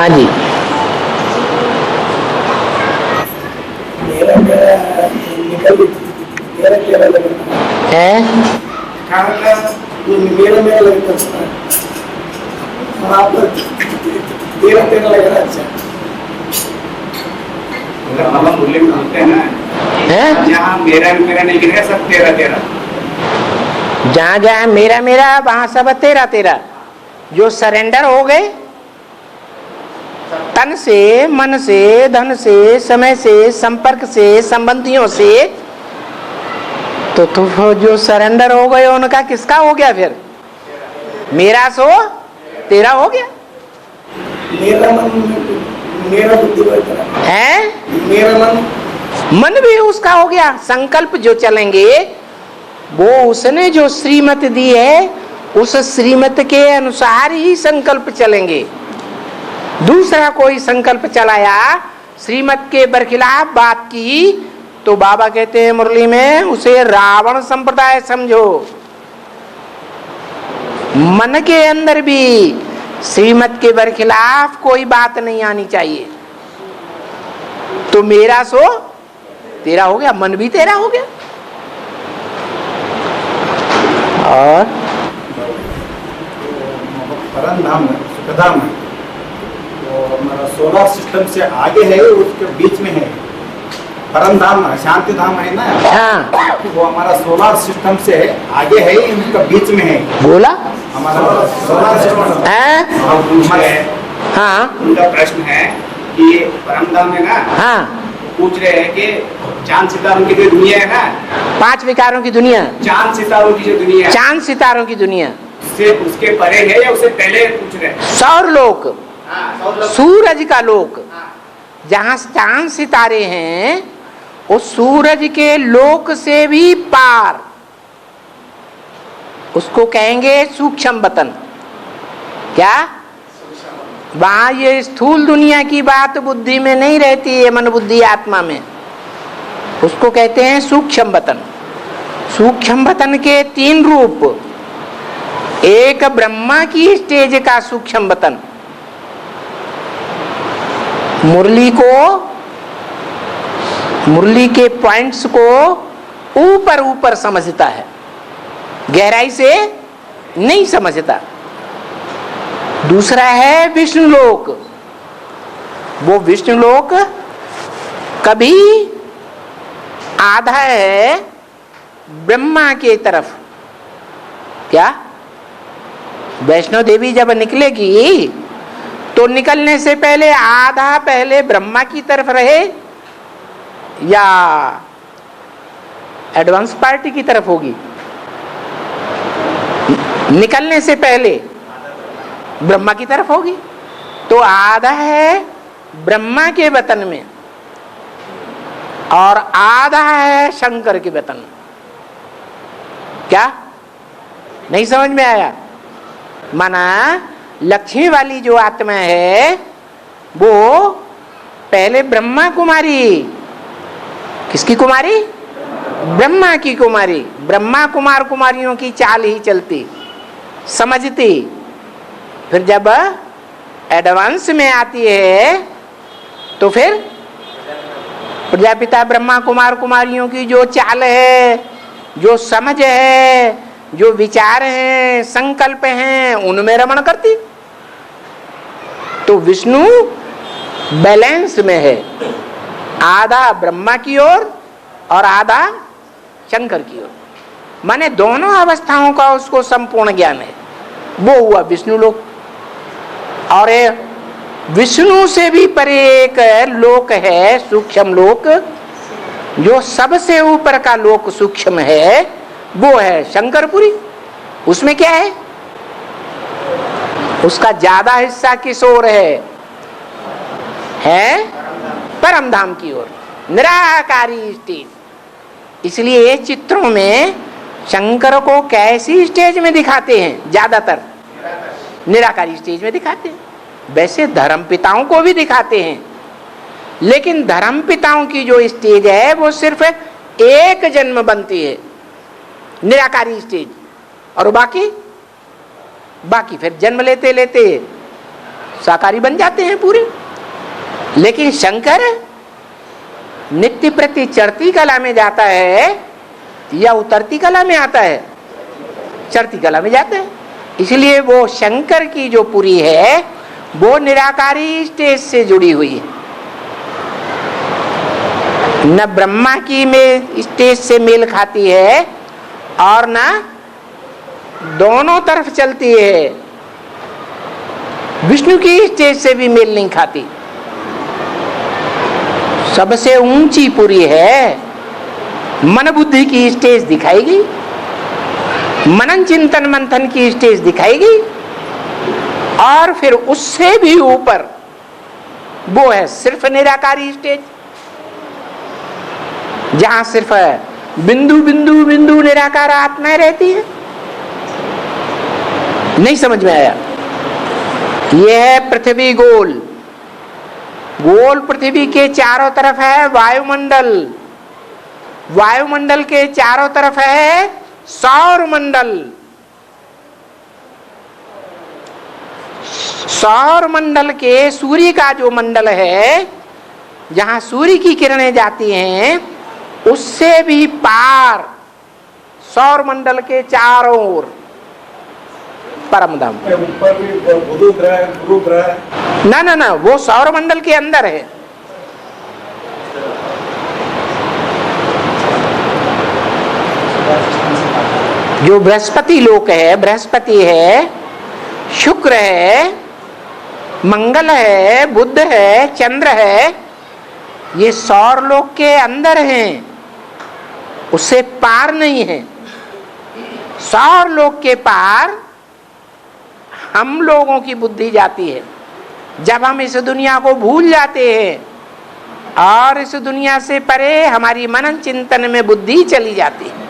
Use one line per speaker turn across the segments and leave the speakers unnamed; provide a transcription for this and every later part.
हाँ जी।
मेरा मेरा निकल तेरा तेरा लगता
है
खाना मेरा मेरा लगता है वहाँ पर तेरा तेरा लग रहा है। अच्छा
मतलब बोलने में बोलते हैं ना
हैं?
यहाँ मेरा मेरा नहीं गिरेगा, सब तेरा तेरा।
जहाँ जहाँ मेरा मेरा वहां सब तेरा तेरा। जो सरेंडर हो गए तन से, मन से, धन से, समय से, संपर्क से, संबंधियों से, तो जो सरेंडर हो गए उनका किसका हो गया फिर? मेरा सो तेरा हो गया।
मेरा मन मेरा बुद्धि
है
मेरा
मन भी उसका हो गया। संकल्प जो चलेंगे वो उसने जो श्रीमत दी है उस श्रीमत के अनुसार ही संकल्प चलेंगे। दूसरा कोई संकल्प चलाया श्रीमत के बरखिलाफ बात की तो बाबा कहते हैं मुरली में उसे रावण संप्रदाय समझो। मन के अंदर भी श्रीमत के बरखिलाफ कोई बात नहीं आनी चाहिए। तो मेरा सो तेरा हो गया, मन भी तेरा हो गया। और
परम धाम है, सुखधाम है, वो हमारा सोलर सिस्टम से आगे है, उसके बीच में है। परम धाम शांति धाम है ना,
हाँ
वो हमारा सोलर सिस्टम से आगे है, उसका बीच में है
बोला
हमारा सोलर सिस्टम।
हम पूछ रहे हैं,
हाँ
उनका प्रश्न है कि परमधाम है ना,
हाँ
पूछ रहे हैं कि चांद सितारों की जो दुनिया है ना,
5 विकारों की दुनिया,
चांद सितारों की जो दुनिया है,
चांद सितारों की दुनिया
से उसके परे है या उससे पहले पूछ रहे हैं?
सौर लोक,
हाँ,
सूरज का लोक,
हाँ।
जहाँ चांद सितारे हैं उस सूरज के लोक से भी पार, उसको कहेंगे सूक्ष्म वतन। क्या वहां ये स्थूल दुनिया की बात बुद्धि में नहीं रहती है, मन बुद्धि आत्मा में, उसको कहते हैं सूक्ष्म वतन। सूक्ष्म वतन के 3 रूप, एक ब्रह्मा की स्टेज का सूक्ष्म वतन, मुरली के पॉइंट्स को ऊपर ऊपर समझता है, गहराई से नहीं समझता। दूसरा है विष्णु लोक, वो विष्णु लोक कभी आधा है ब्रह्मा के तरफ। क्या वैष्णो देवी जब निकलेगी तो निकलने से पहले आधा पहले ब्रह्मा की तरफ रहे या एडवांस पार्टी की तरफ होगी? निकलने से पहले ब्रह्मा की तरफ होगी। तो आधा है ब्रह्मा के वतन में और आधा है शंकर के वतन में। क्या नहीं समझ में आया? माना लक्ष्मी वाली जो आत्मा है वो पहले ब्रह्मा कुमारी, किसकी कुमारी? ब्रह्मा की कुमारी। ब्रह्मा कुमार कुमारियों की चाल ही चलती, समझती। फिर जब एडवांस में आती है तो फिर प्रजापिता ब्रह्मा कुमार कुमारियों की जो चाल है, जो समझ है, जो विचार हैं, संकल्प हैं, उनमें रमण करती। तो विष्णु बैलेंस में है, आधा ब्रह्मा की ओर और आधा शंकर की ओर। माने दोनों अवस्थाओं का उसको संपूर्ण ज्ञान है। वो हुआ विष्णु लोक। और विष्णु से भी परे एक लोक है सूक्ष्म लोक, जो सबसे ऊपर का लोक सूक्ष्म है, वो है शंकरपुरी। उसमें क्या है? उसका ज्यादा हिस्सा किस ओर है? परमधाम की ओर, निराकारी स्टेज। इसलिए चित्रों में शंकर को कैसी स्टेज में दिखाते हैं? ज्यादातर निराकारी स्टेज में दिखाते हैं। वैसे धर्म पिताओं को भी दिखाते हैं, लेकिन धर्म पिताओं की जो स्टेज है वो सिर्फ एक जन्म बनती है, निराकारी स्टेज, और बाकी फिर जन्म लेते लेते शाकाहारी बन जाते हैं पूरे। लेकिन शंकर नित्य प्रति चढ़ती कला में जाता है या उतरती कला में आता है? चढ़ती कला में जाता है। इसलिए वो शंकर की जो पुरी है वो निराकारी स्टेज से जुड़ी हुई है, न ब्रह्मा की में स्टेज से मेल खाती है और न दोनों तरफ चलती है। विष्णु की स्टेज से भी मेल नहीं खाती। सबसे ऊंची पुरी है, मन बुद्धि की स्टेज दिखाएगी, मनन चिंतन मंथन की स्टेज दिखाएगी, और फिर उससे भी ऊपर वो है सिर्फ निराकारी स्टेज, जहां सिर्फ बिंदु बिंदु बिंदु निराकार आत्मा रहती है। नहीं समझ में आया? यह है पृथ्वी गोल। गोल पृथ्वी के चारों तरफ है वायुमंडल, वायुमंडल के चारों तरफ है सौर मंडल, सौर मंडल के सूर्य का जो मंडल है जहां सूर्य की किरणें जाती हैं उससे भी पार सौर मंडल के चारों ओर परम धाम।
ऊपर भी बुध ग्रह, गुरु ग्रह।
ना ना ना, वो सौर मंडल के अंदर है। जो बृहस्पति लोक है, बृहस्पति है, शुक्र है, मंगल है, बुध है, चंद्र है, ये सौर लोक के अंदर हैं, उससे पार नहीं है। सौर लोक के पार हम लोगों की बुद्धि जाती है जब हम इस दुनिया को भूल जाते हैं और इस दुनिया से परे हमारी मनन चिंतन में बुद्धि चली जाती है।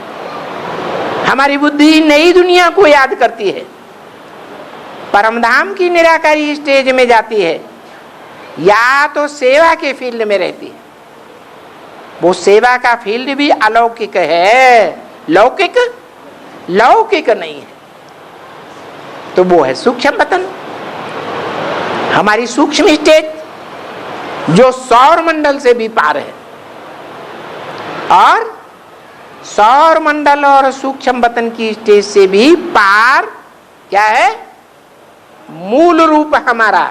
हमारी बुद्धि नई दुनिया को याद करती है, परमधाम की निराकारी स्टेज में जाती है, या तो सेवा के फील्ड में रहती है। वो सेवा का फील्ड भी अलौकिक है, लौकिक लौकिक नहीं है। तो वो है सूक्ष्म पतन, हमारी सूक्ष्म स्टेज जो सौर मंडल से भी पार है। और सौर मंडल और सूक्ष्म पतन की स्टेज से भी पार क्या है? मूल रूप हमारा।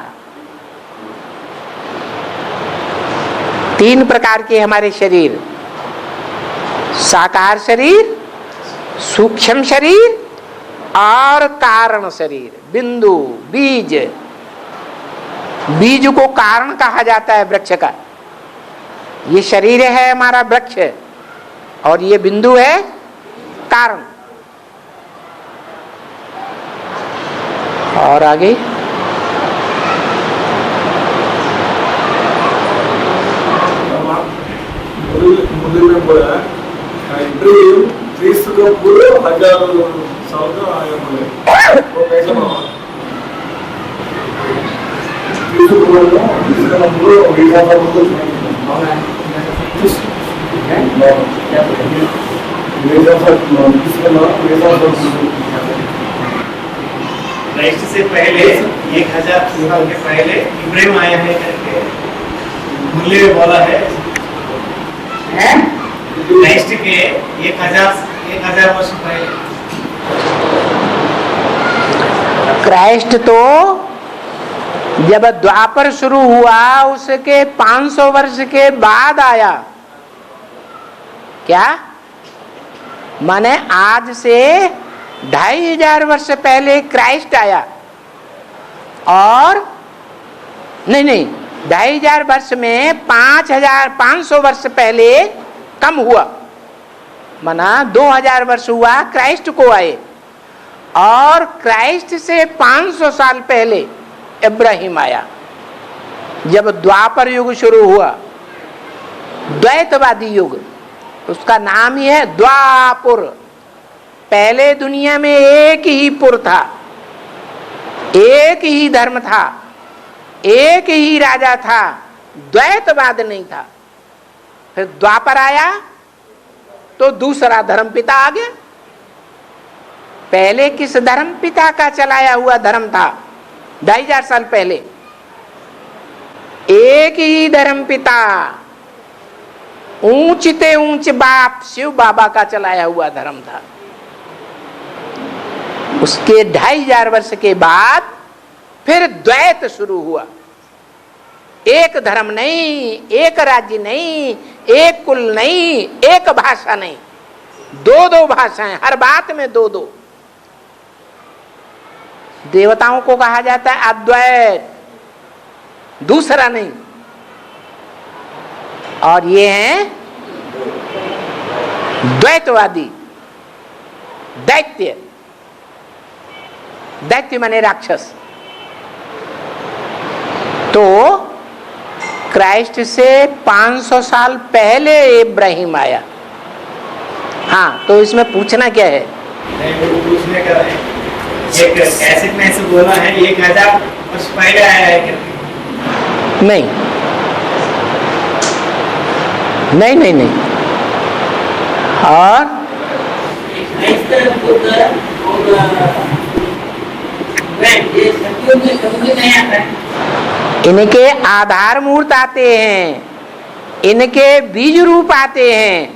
तीन प्रकार के हमारे शरीर, साकार शरीर, सूक्ष्म शरीर और कारण शरीर। बिंदु बीज, बीज को कारण कहा जाता है वृक्ष का। ये शरीर है हमारा वृक्ष, और ये बिंदु है कारण। और आगे
मुझे में बोला इब्राहिम 30 का पूरे 1000 साल का आया बोले वो कैसे माना 30 को बोला इसका पूरे 20 साल को माना है क्या बोले मेरा साथ किसका नाम मेरा साथ
क्राइस्ट से पहले 1000 साल के पहले इब्राहिम आया है करके मूल्य में बोला है। क्राइस्ट के 1000 वर्ष पहले।
क्राइस्ट तो जब द्वापर शुरू हुआ उसके 500 वर्ष के बाद आया। क्या माने आज से 2500 वर्ष पहले क्राइस्ट आया, और नहीं 2500 वर्ष में 5500 वर्ष पहले कम हुआ, माना 2000 वर्ष हुआ क्राइस्ट को आए, और क्राइस्ट से 500 साल पहले इब्राहिम आया। जब द्वापर युग शुरू हुआ, द्वैतवादी युग, उसका नाम ही है द्वापुर। पहले दुनिया में एक ही पुर था, एक ही धर्म था, एक ही राजा था, द्वैतवाद नहीं था। फिर द्वापर आया तो दूसरा धर्म पिता आ गया। पहले किस धर्म पिता का चलाया हुआ धर्म था 2500 साल पहले? एक ही धर्म पिता, ऊंचते ऊंच बाप शिव बाबा का चलाया हुआ धर्म था। उसके 2500 वर्ष के बाद फिर द्वैत शुरू हुआ। एक धर्म नहीं, एक राज्य नहीं, एक कुल नहीं, एक भाषा नहीं, दो दो भाषाएं, हर बात में दो दो। देवताओं को कहा जाता है अद्वैत, दूसरा नहीं। और ये हैं द्वैतवादी, दैत्य। दैत्य माने राक्षस। तो क्राइस्ट से 500 साल पहले इब्राहिम आया। हाँ, तो इसमें पूछना क्या है?
नहीं, वो पूछने का है, एक कैसेट में ऐसे बोला है 1000 वर्ष पहले आया है क्या?
नहीं नहीं नहीं नहीं। और इनके आधार मूर्त आते हैं, इनके बीज रूप आते हैं,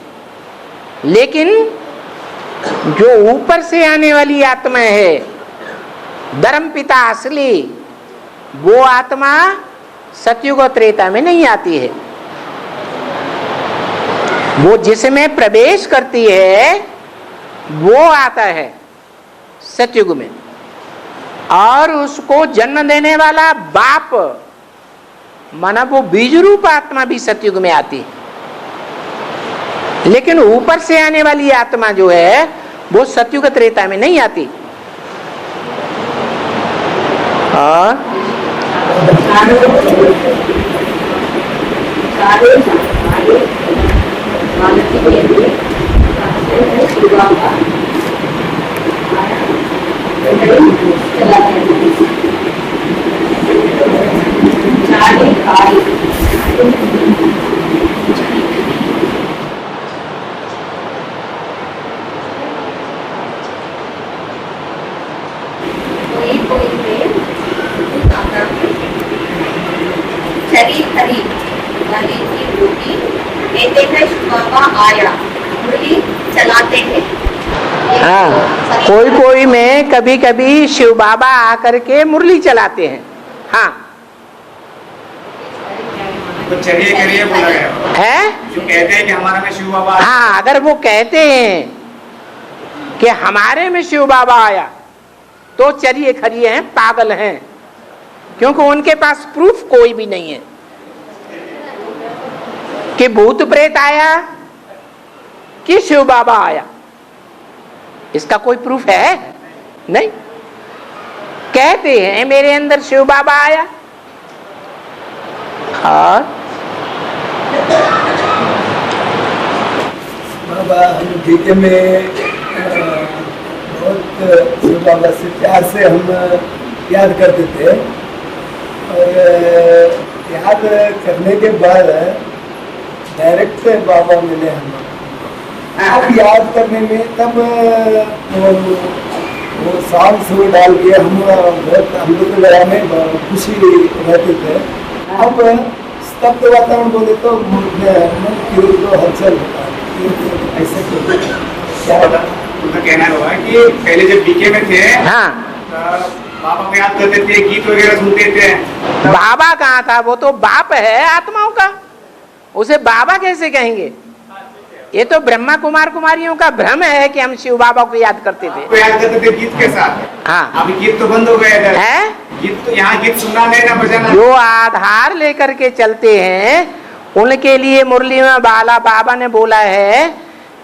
लेकिन जो ऊपर से आने वाली आत्मा है, धर्म पिता असली, वो आत्मा सतयुग और त्रेता में नहीं आती है। वो जिसमें प्रवेश करती है वो आता है सतयुग में, और उसको जन्म देने वाला बाप माना वो बीज रूप आत्मा भी सतयुग में आती है। लेकिन ऊपर से आने वाली आत्मा जो है वो सतयुग त्रेता में नहीं आती। और
आया मुरली चलाते हैं।
हाँ, कोई कोई में कभी कभी शिव बाबा आकर के मुरली चलाते हैं। हाँ,
तो चलिए करिए बोला गया
है
जो कहते हैं कि हमारा में शिव बाबा।
हाँ, अगर वो कहते हैं कि हमारे में शिव बाबा आया तो चलिए खड़िए हैं, पागल हैं, क्योंकि उनके पास प्रूफ कोई भी नहीं है कि भूत प्रेत आया कि शिव बाबा आया। इसका कोई प्रूफ है नहीं। कहते हैं मेरे अंदर शिव बाबा आया। और
बाबा हम गीते में बहुत शिव बाबा से प्यार से हम याद करते थे, और याद करने के बाद डायरेक्ट बाबा मिले हम। अब याद करने में तब वो सॉन्ग्स वो डाल के हम लोग के में खुशी रहते थे। अब स्तब्ध वातावरण बोले तो हलचल होता है। ऐसे क्या
उनका कहना हुआ कि पहले जब बीके में थे,
हाँ,
बाबा को याद करते थे, गीत वगैरह सुनते थे।
बाबा कहाँ था? वो तो बाप है आत्माओं का, उसे बाबा कैसे कहेंगे? ये तो ब्रह्मा कुमार कुमारियों का भ्रम है कि हम शिव बाबा को याद करते थे।
तो याद करते थे गीत के साथ।
हाँ,
अभी गीत तो बंद हो गए
है।
गीत तो यहाँ गीत सुनना नहीं ना बजाना।
जो आधार लेकर के चलते हैं उनके लिए मुरली में बाला बाबा ने बोला है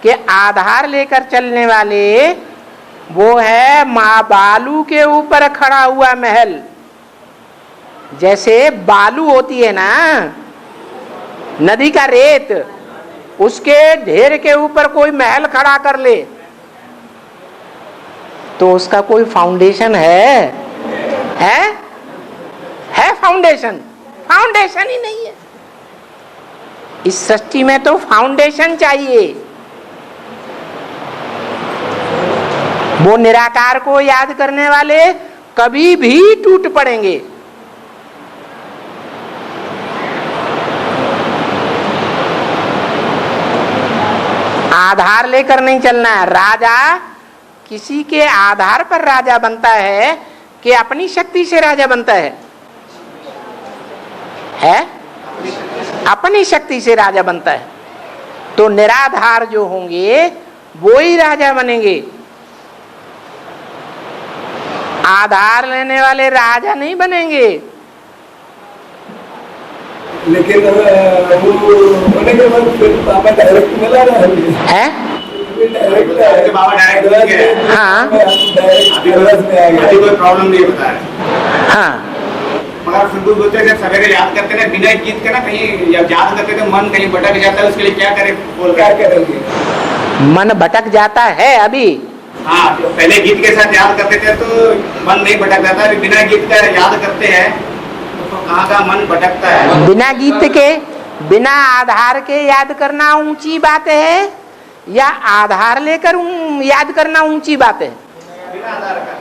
कि आधार लेकर चलने वाले वो है माँ बालू के ऊपर खड़ा हुआ महल। जैसे बालू होती है ना, नदी का रेत, उसके ढेर के ऊपर कोई महल खड़ा कर ले तो उसका कोई फाउंडेशन है फाउंडेशन? फाउंडेशन ही नहीं है। इस सृष्टि में तो फाउंडेशन चाहिए। वो निराकार को याद करने वाले कभी भी टूट पड़ेंगे। आधार लेकर नहीं चलना है। राजा किसी के आधार पर राजा बनता है कि अपनी शक्ति से राजा बनता है? अपनी शक्ति से राजा बनता है। तो निराधार जो होंगे वो ही राजा बनेंगे। आधार लेने वाले राजा नहीं बनेंगे।
लेकिन वो होने के बाद फिर बाबा डायरेक्ट मिला रहा है?
बाबा डायरेक्ट गए।
हाँ
अभी कोई प्रॉब्लम नहीं होता है।
हाँ
मगर फिर भी बोलते हैं सवेरे याद करते हैं बिना गीत के ना, कहीं याद करते थे मन कहीं भटक जाता है, उसके लिए क्या करें? बोल क्या करेंगे?
मन भटक जाता है अभी।
हाँ, तो पहले गीत के साथ याद करते थे तो मन नहीं भटक जाता, अभी बिना गीत का याद करते हैं तो कहाँ का मन भटकता है।
बिना गीत के, बिना आधार के याद करना ऊंची बात है या आधार लेकर याद करना ऊंची बात है?
बिना आधार का।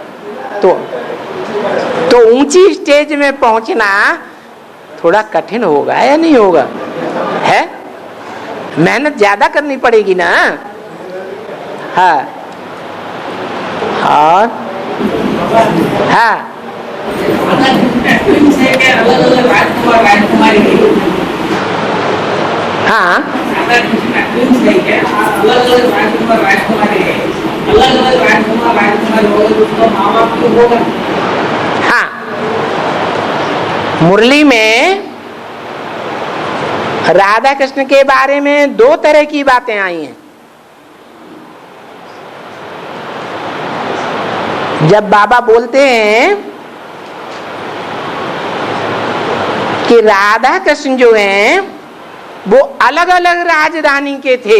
तो ऊंची स्टेज में पहुंचना थोड़ा कठिन होगा या नहीं होगा? है, मेहनत ज्यादा करनी पड़ेगी ना। हाँ और हाँ हाँ हाँ, मुरली में राधा कृष्ण के बारे में दो तरह की बातें आई हैं। जब बाबा बोलते हैं कि राधा कृष्ण जो हैं वो अलग अलग राजधानी के थे,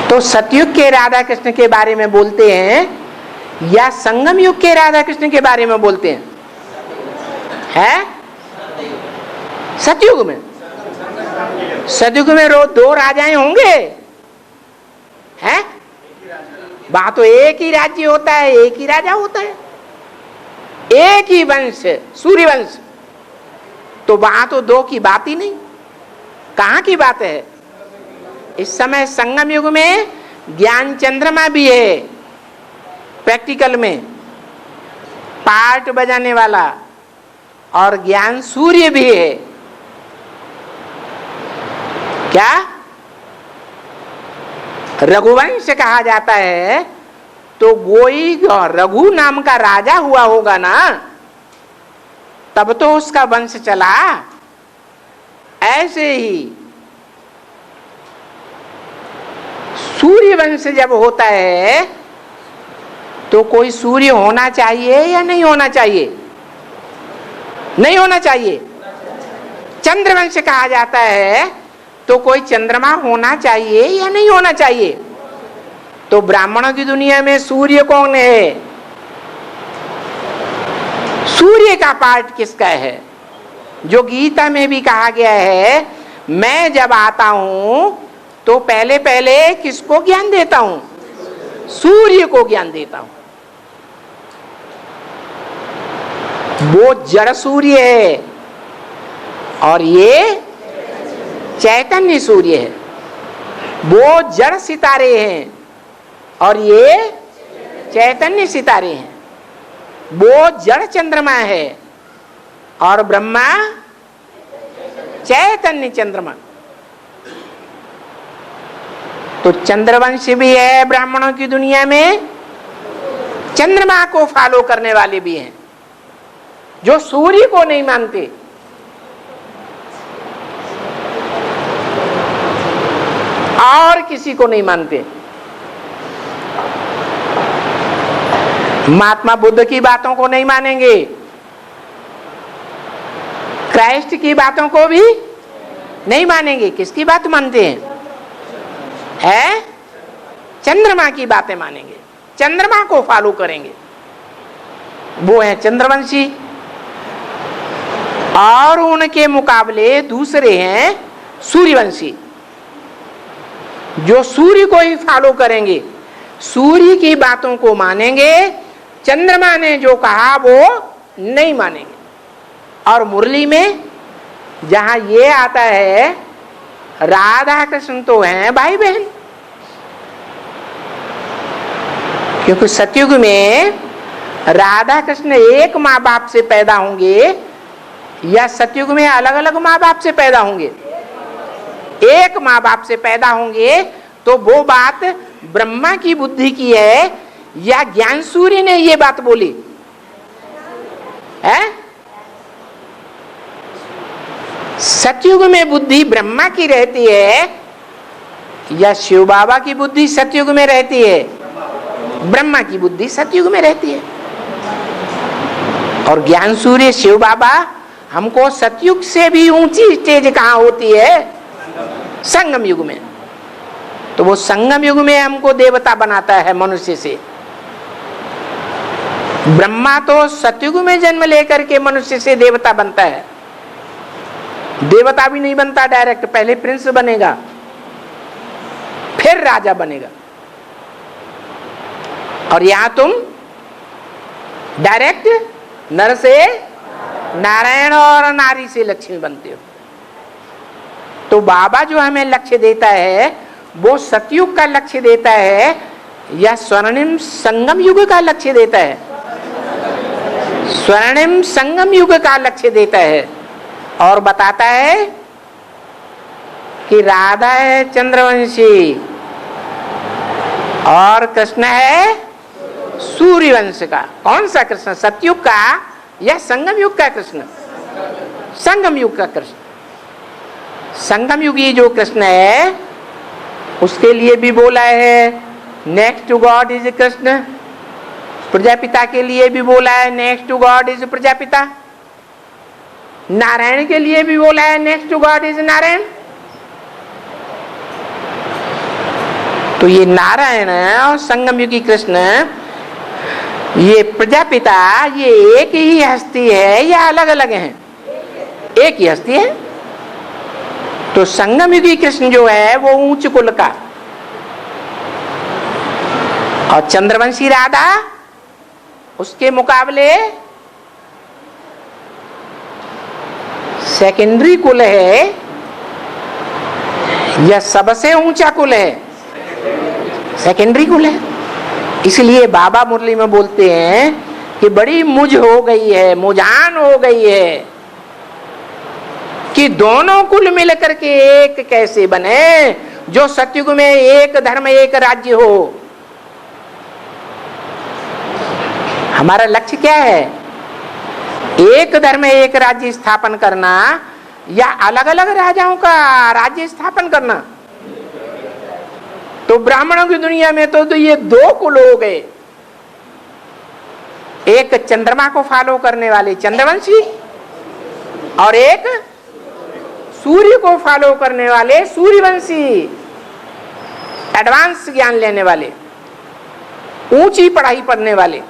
तो सतयुग के राधा कृष्ण के बारे में बोलते हैं या संगम युग के राधा कृष्ण के बारे में बोलते हैं? सतयुग में। सतयुग में दो राजाएं होंगे? हैं? वहां तो एक ही राज्य होता है, एक ही राजा होता है, एक ही वंश, सूर्य वंश। तो वहां तो दो की बात ही नहीं। कहां की बात है? इस समय संगम युग में ज्ञान चंद्रमा भी है, प्रैक्टिकल में पार्ट बजाने वाला, और ज्ञान सूर्य भी है। क्या रघुवंश कहा जाता है? तो कोई रघु नाम का राजा हुआ होगा ना, तब तो उसका वंश चला। ऐसे ही सूर्य वंश जब होता है तो कोई सूर्य होना चाहिए या नहीं होना चाहिए? नहीं होना चाहिए। चंद्रवंश कहा जाता है तो कोई चंद्रमा होना चाहिए या नहीं होना चाहिए? तो ब्राह्मणों की दुनिया में सूर्य कौन है? सूर्य का पार्ट किसका है? जो गीता में भी कहा गया है, मैं जब आता हूं तो पहले पहले किसको ज्ञान देता हूं? सूर्य को ज्ञान देता हूं। वो जड़ सूर्य है और ये चैतन्य सूर्य है। वो जड़ सितारे हैं और ये चैतन्य सितारे हैं। वो जड़ चंद्रमा है और ब्रह्मा चैतन्य चंद्रमा। तो चंद्रवंश भी है ब्राह्मणों की दुनिया में, चंद्रमा को फॉलो करने वाले भी हैं जो सूर्य को नहीं मानते। और किसी को नहीं मानते। महात्मा बुद्ध की बातों को नहीं मानेंगे, क्राइस्ट की बातों को भी नहीं मानेंगे। किसकी बात मानते हैं? चंद्रमा की बातें मानेंगे, चंद्रमा को फॉलो करेंगे। वो है चंद्रवंशी। और उनके मुकाबले दूसरे हैं सूर्यवंशी, जो सूर्य को ही फॉलो करेंगे, सूर्य की बातों को मानेंगे, चंद्रमा ने जो कहा वो नहीं मानेंगे। और मुरली में जहां ये आता है राधा कृष्ण तो हैं भाई बहन, क्योंकि सतयुग में राधा कृष्ण एक माँ बाप से पैदा होंगे या सतयुग में अलग अलग माँ बाप से पैदा होंगे? एक माँ बाप से पैदा होंगे। तो वो बात ब्रह्मा की बुद्धि की है या ज्ञान सूर्य ने ये बात बोली है? सतयुग में बुद्धि ब्रह्मा की रहती है या शिव बाबा की बुद्धि सतयुग में रहती है? ब्रह्मा की बुद्धि सतयुग में रहती है। और ज्ञान सूर्य शिव बाबा हमको सतयुग से भी ऊंची स्टेज कहां होती है? संगम युग में। तो वो संगम युग में हमको देवता बनाता है मनुष्य से। ब्रह्मा तो सतयुग में जन्म लेकर के मनुष्य से देवता बनता है। देवता भी नहीं बनता डायरेक्ट, पहले प्रिंस बनेगा फिर राजा बनेगा। और यहां तुम डायरेक्ट नर से नारायण और नारी से लक्ष्मी बनते हो। तो बाबा जो हमें लक्ष्य देता है वो सतयुग का लक्ष्य देता है या स्वर्णिम संगम युग का लक्ष्य देता है? स्वर्णिम संगम युग का लक्ष्य देता है और बताता है कि राधा है चंद्रवंशी और कृष्ण है सूर्यवंश का। कौन सा कृष्ण? सतयुग का या संगम युग का कृष्ण? संगम युग का कृष्ण। संगम युगी जो कृष्ण है उसके लिए भी बोला है next to God is Krishna. Prajapita के लिए भी बोला है next to God is Prajapita. Narayan के लिए भी बोला है next to God is Narayan. तो ये नारायण और संगम युगी कृष्ण, ये प्रजापिता, ये एक ही हस्ती है या अलग अलग हैं? एक ही हस्ती है। तो संगम युगी कृष्ण जो है वो ऊंच कुल का, और चंद्रवंशी राधा उसके मुकाबले सेकेंडरी कुल है या सबसे ऊंचा कुल है? सेकेंडरी कुल है। इसलिए बाबा मुरली में बोलते हैं कि बड़ी मुझ हो गई है, मुझान हो गई है कि दोनों कुल मिलकर के एक कैसे बने, जो सतयुग में एक धर्म एक राज्य हो। हमारा लक्ष्य क्या है? एक धर्म एक राज्य स्थापन करना या अलग अलग राजाओं का राज्य स्थापन करना? तो ब्राह्मणों की दुनिया में तो ये दो कुल हो गए, एक चंद्रमा को फॉलो करने वाले चंद्रवंशी और एक सूर्य को फॉलो करने वाले सूर्यवंशी, एडवांस ज्ञान लेने वाले, ऊंची पढ़ाई पढ़ने वाले।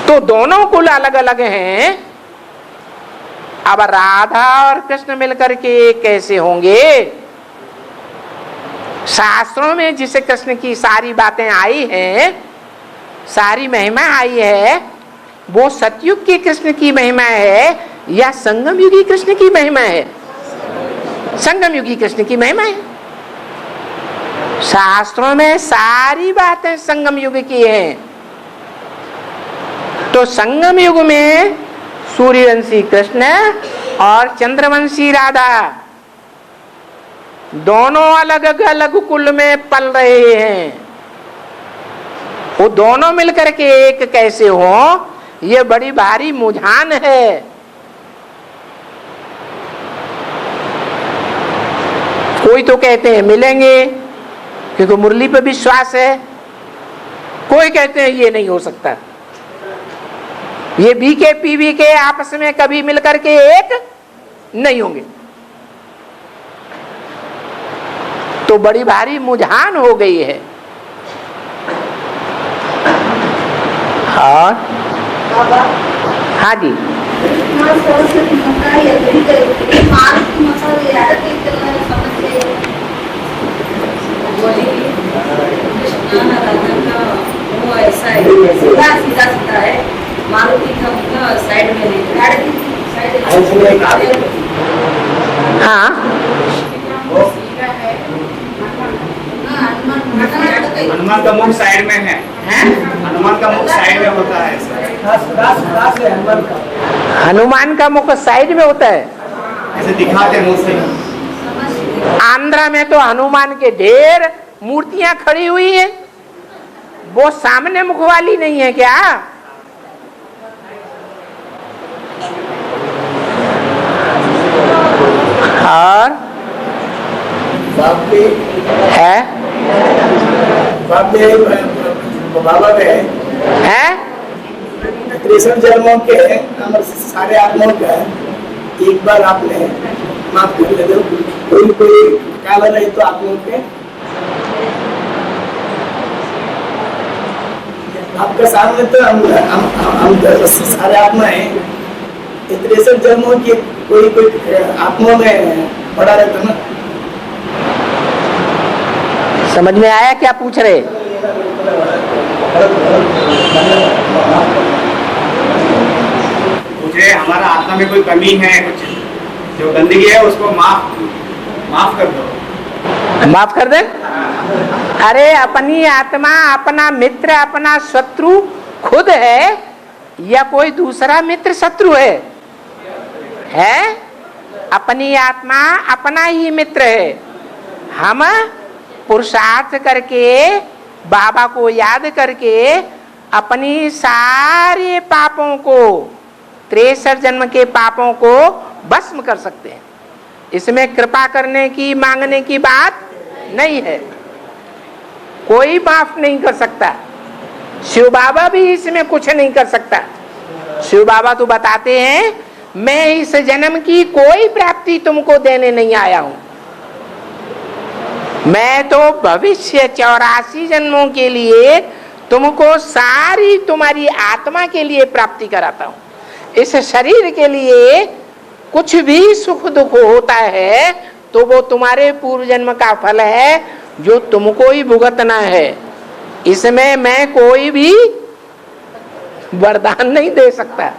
तो दोनों कुल अलग अलग हैं। अब राधा और कृष्ण मिलकर के कैसे होंगे? शास्त्रों में जिसे कृष्ण की सारी बातें आई हैं, सारी महिमा आई है, वो सतयुग के कृष्ण की महिमा है या संगम युगी कृष्ण की महिमा है? संगम युगी कृष्ण की महिमा है। शास्त्रों में सारी बातें संगम युग की हैं। तो संगम युग में सूर्यवंशी कृष्ण और चंद्रवंशी राधा दोनों अलग अलग कुल में पल रहे हैं। वो दोनों मिलकर के एक कैसे हो, ये बड़ी भारी मुझान है। कोई तो कहते हैं मिलेंगे क्योंकि मुरली पे विश्वास है, कोई कहते हैं ये नहीं हो सकता, ये बीके पीवी के आपस में कभी मिलकर के एक नहीं होंगे। तो बड़ी भारी मुझान हो गई है। और हाँ जी,
ऐसा है, सीधा सीधा सीधा है, मारुति का साइड में नहीं,
हाँ,
हनुमान का मुख साइड में है, हनुमान का मुख साइड में होता है
हनुमान का मुख साइड में होता है।
ऐसे दिखाते मुंह से।
आंध्रा में तो हनुमान के ढेर मूर्तियां खड़ी हुई है, वो सामने मुख वाली नहीं है क्या? और है
बाबा में
है
त्रिशत जन्मों के हमारे सारे आत्माओं का एक बार आपने माफ कर दे दो। कोई काला रहे तो आत्माओं के आपके सामने तो हम सारे आत्मा है। त्रिशत जन्मों की कोई आत्मा में पड़ा रहता ना।
समझ में आया क्या पूछ रहे?
मुझे हमारा आत्मा में कोई कमी है, कुछ जो गंदगी है उसको माफ कर दो।
माफ कर दे? अरे अपनी आत्मा अपना मित्र अपना शत्रु खुद है या कोई दूसरा मित्र शत्रु है? अपनी आत्मा अपना ही मित्र है। हम पुरुषार्थ करके बाबा को याद करके अपनी सारे पापों को 63 जन्म के पापों को भस्म कर सकते हैं। इसमें कृपा करने की मांगने की बात नहीं है, कोई माफ नहीं कर सकता। शिव बाबा भी इसमें कुछ नहीं कर सकता। शिव बाबा तो बताते हैं मैं इस जन्म की कोई प्राप्ति तुमको देने नहीं आया हूं, मैं तो भविष्य 84 जन्मों के लिए तुमको सारी तुम्हारी आत्मा के लिए प्राप्ति कराता हूं। इस शरीर के लिए कुछ भी सुख दुख होता है तो वो तुम्हारे पूर्व जन्म का फल है जो तुमको ही भुगतना है। इसमें मैं कोई भी वरदान नहीं दे सकता।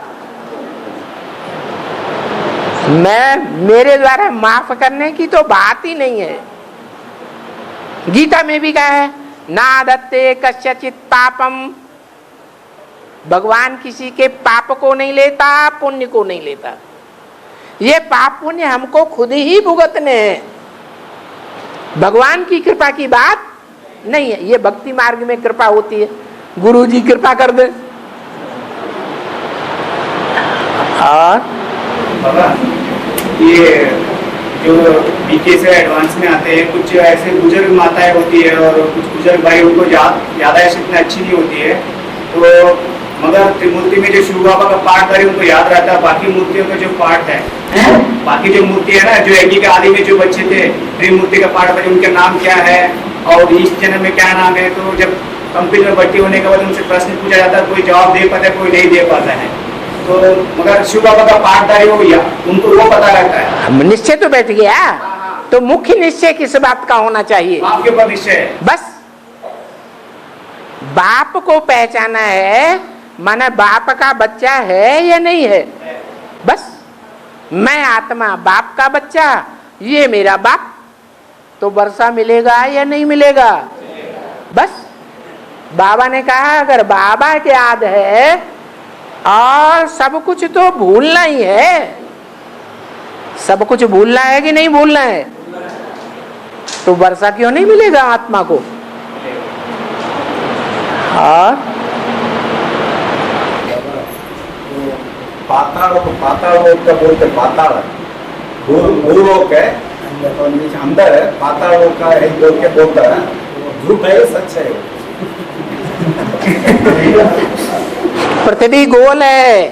मेरे द्वारा माफ करने की तो बात ही नहीं है। गीता में भी कहा है ना दत्ते कस्यचित पापम, भगवान किसी के पाप को नहीं लेता, पुण्य को नहीं लेता। ये पाप पुण्य हमको खुद ही भुगतने हैं, भगवान की कृपा की बात नहीं है। ये भक्ति मार्ग में कृपा होती है, गुरु जी कृपा कर दे। और
बाबा ये जो बीके से एडवांस में आते हैं, कुछ ऐसे बुजुर्ग माताएं होती है और कुछ बुजुर्ग भाई, उनको यादाश्त इतनी अच्छी नहीं होती है, तो मगर त्रिमूर्ति में जो शिव बाबा का पाठ है उनको याद रहता है, बाकी मूर्तियों का जो पाठ है, बाकी जो मूर्ति है ना, जो यज्ञ के आदि में जो बच्चे थे त्रिमूर्ति का पाठ पढ़े उनके नाम क्या है और इस जन्म में क्या नाम है, तो जब कंपनी में भर्ती होने के बाद उनसे प्रश्न पूछा जाता है, कोई जवाब दे पाता है, कोई नहीं दे पाता है। तो मगर शिव बाबा का पाठधारी हो गया, उनको वो पता रहता है।
निश्चय तो बैठ गया, तो मुख्य निश्चय किस बात का होना चाहिए?
आपके ऊपर निश्चय है।
बस बाप को पहचाना है, माना बाप का बच्चा है या नहीं है। बस मैं आत्मा बाप का बच्चा, ये मेरा बाप, तो वर्षा मिलेगा या नहीं मिलेगा? बस बाबा ने कहा अगर बाबा के याद है और सब कुछ तो भूलना ही है, सब कुछ भूलना है कि नहीं भूलना है, तो वर्षा क्यों नहीं मिलेगा आत्मा को? और
पाताल लोक का बोलते, पाताल भूलोक है अंदर है, पाताल लोक का है बोल के बोलता है, झूठ है सच है।
पृथ्वी गोल है,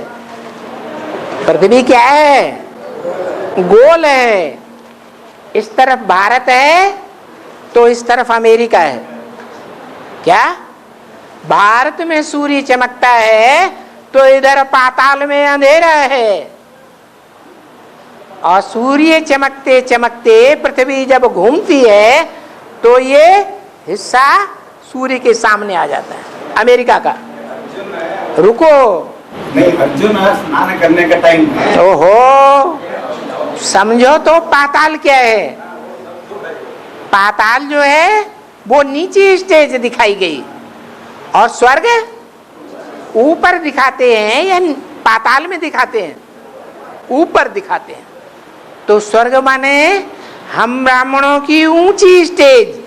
पृथ्वी क्या है? गोल है। इस तरफ भारत है तो इस तरफ अमेरिका है। क्या भारत में सूर्य चमकता है तो इधर पाताल में अंधेरा है, और सूर्य चमकते चमकते पृथ्वी जब घूमती है तो ये हिस्सा सूर्य के सामने आ जाता है अमेरिका का। रुको,
नहीं, अर्जुन स्नान करने का टाइम है।
ओहो, समझो तो पाताल क्या है। पाताल जो है वो नीचे स्टेज दिखाई गई, और स्वर्ग ऊपर दिखाते हैं या पाताल में दिखाते हैं? ऊपर दिखाते हैं। तो स्वर्ग माने हम ब्राह्मणों की ऊंची स्टेज,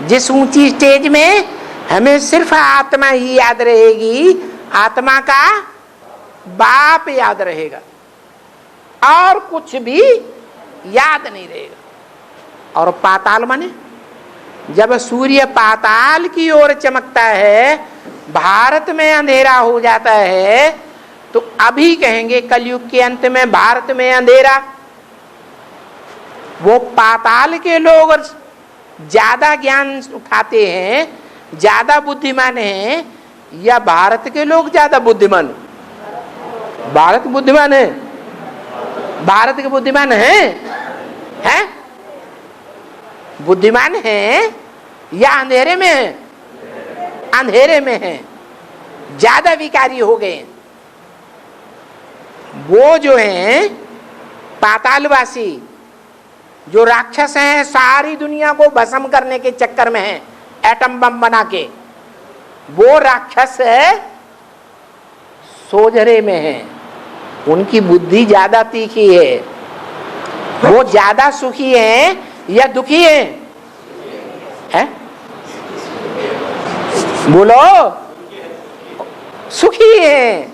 जिस ऊंची स्टेज में हमें सिर्फ आत्मा ही याद रहेगी, आत्मा का बाप याद रहेगा, और कुछ भी याद नहीं रहेगा। और पाताल माने जब सूर्य पाताल की ओर चमकता है, भारत में अंधेरा हो जाता है, तो अभी कहेंगे कलयुग के अंत में भारत में अंधेरा। वो पाताल के लोग ज्यादा ज्ञान उठाते हैं, ज्यादा बुद्धिमान हैं, या भारत के लोग ज्यादा बुद्धिमान? भारत बुद्धिमान है। भारत के बुद्धिमान हैं? बुद्धिमान हैं या अंधेरे में है? अंधेरे में है, ज्यादा विकारी हो गए। वो जो हैं पातालवासी, जो राक्षस हैं, सारी दुनिया को भस्म करने के चक्कर में हैं, एटम बम बना के, वो राक्षस सोझरे में हैं। उनकी बुद्धि ज्यादा तीखी है। वो ज्यादा सुखी हैं या दुखी हैं? बोलो, सुखी हैं।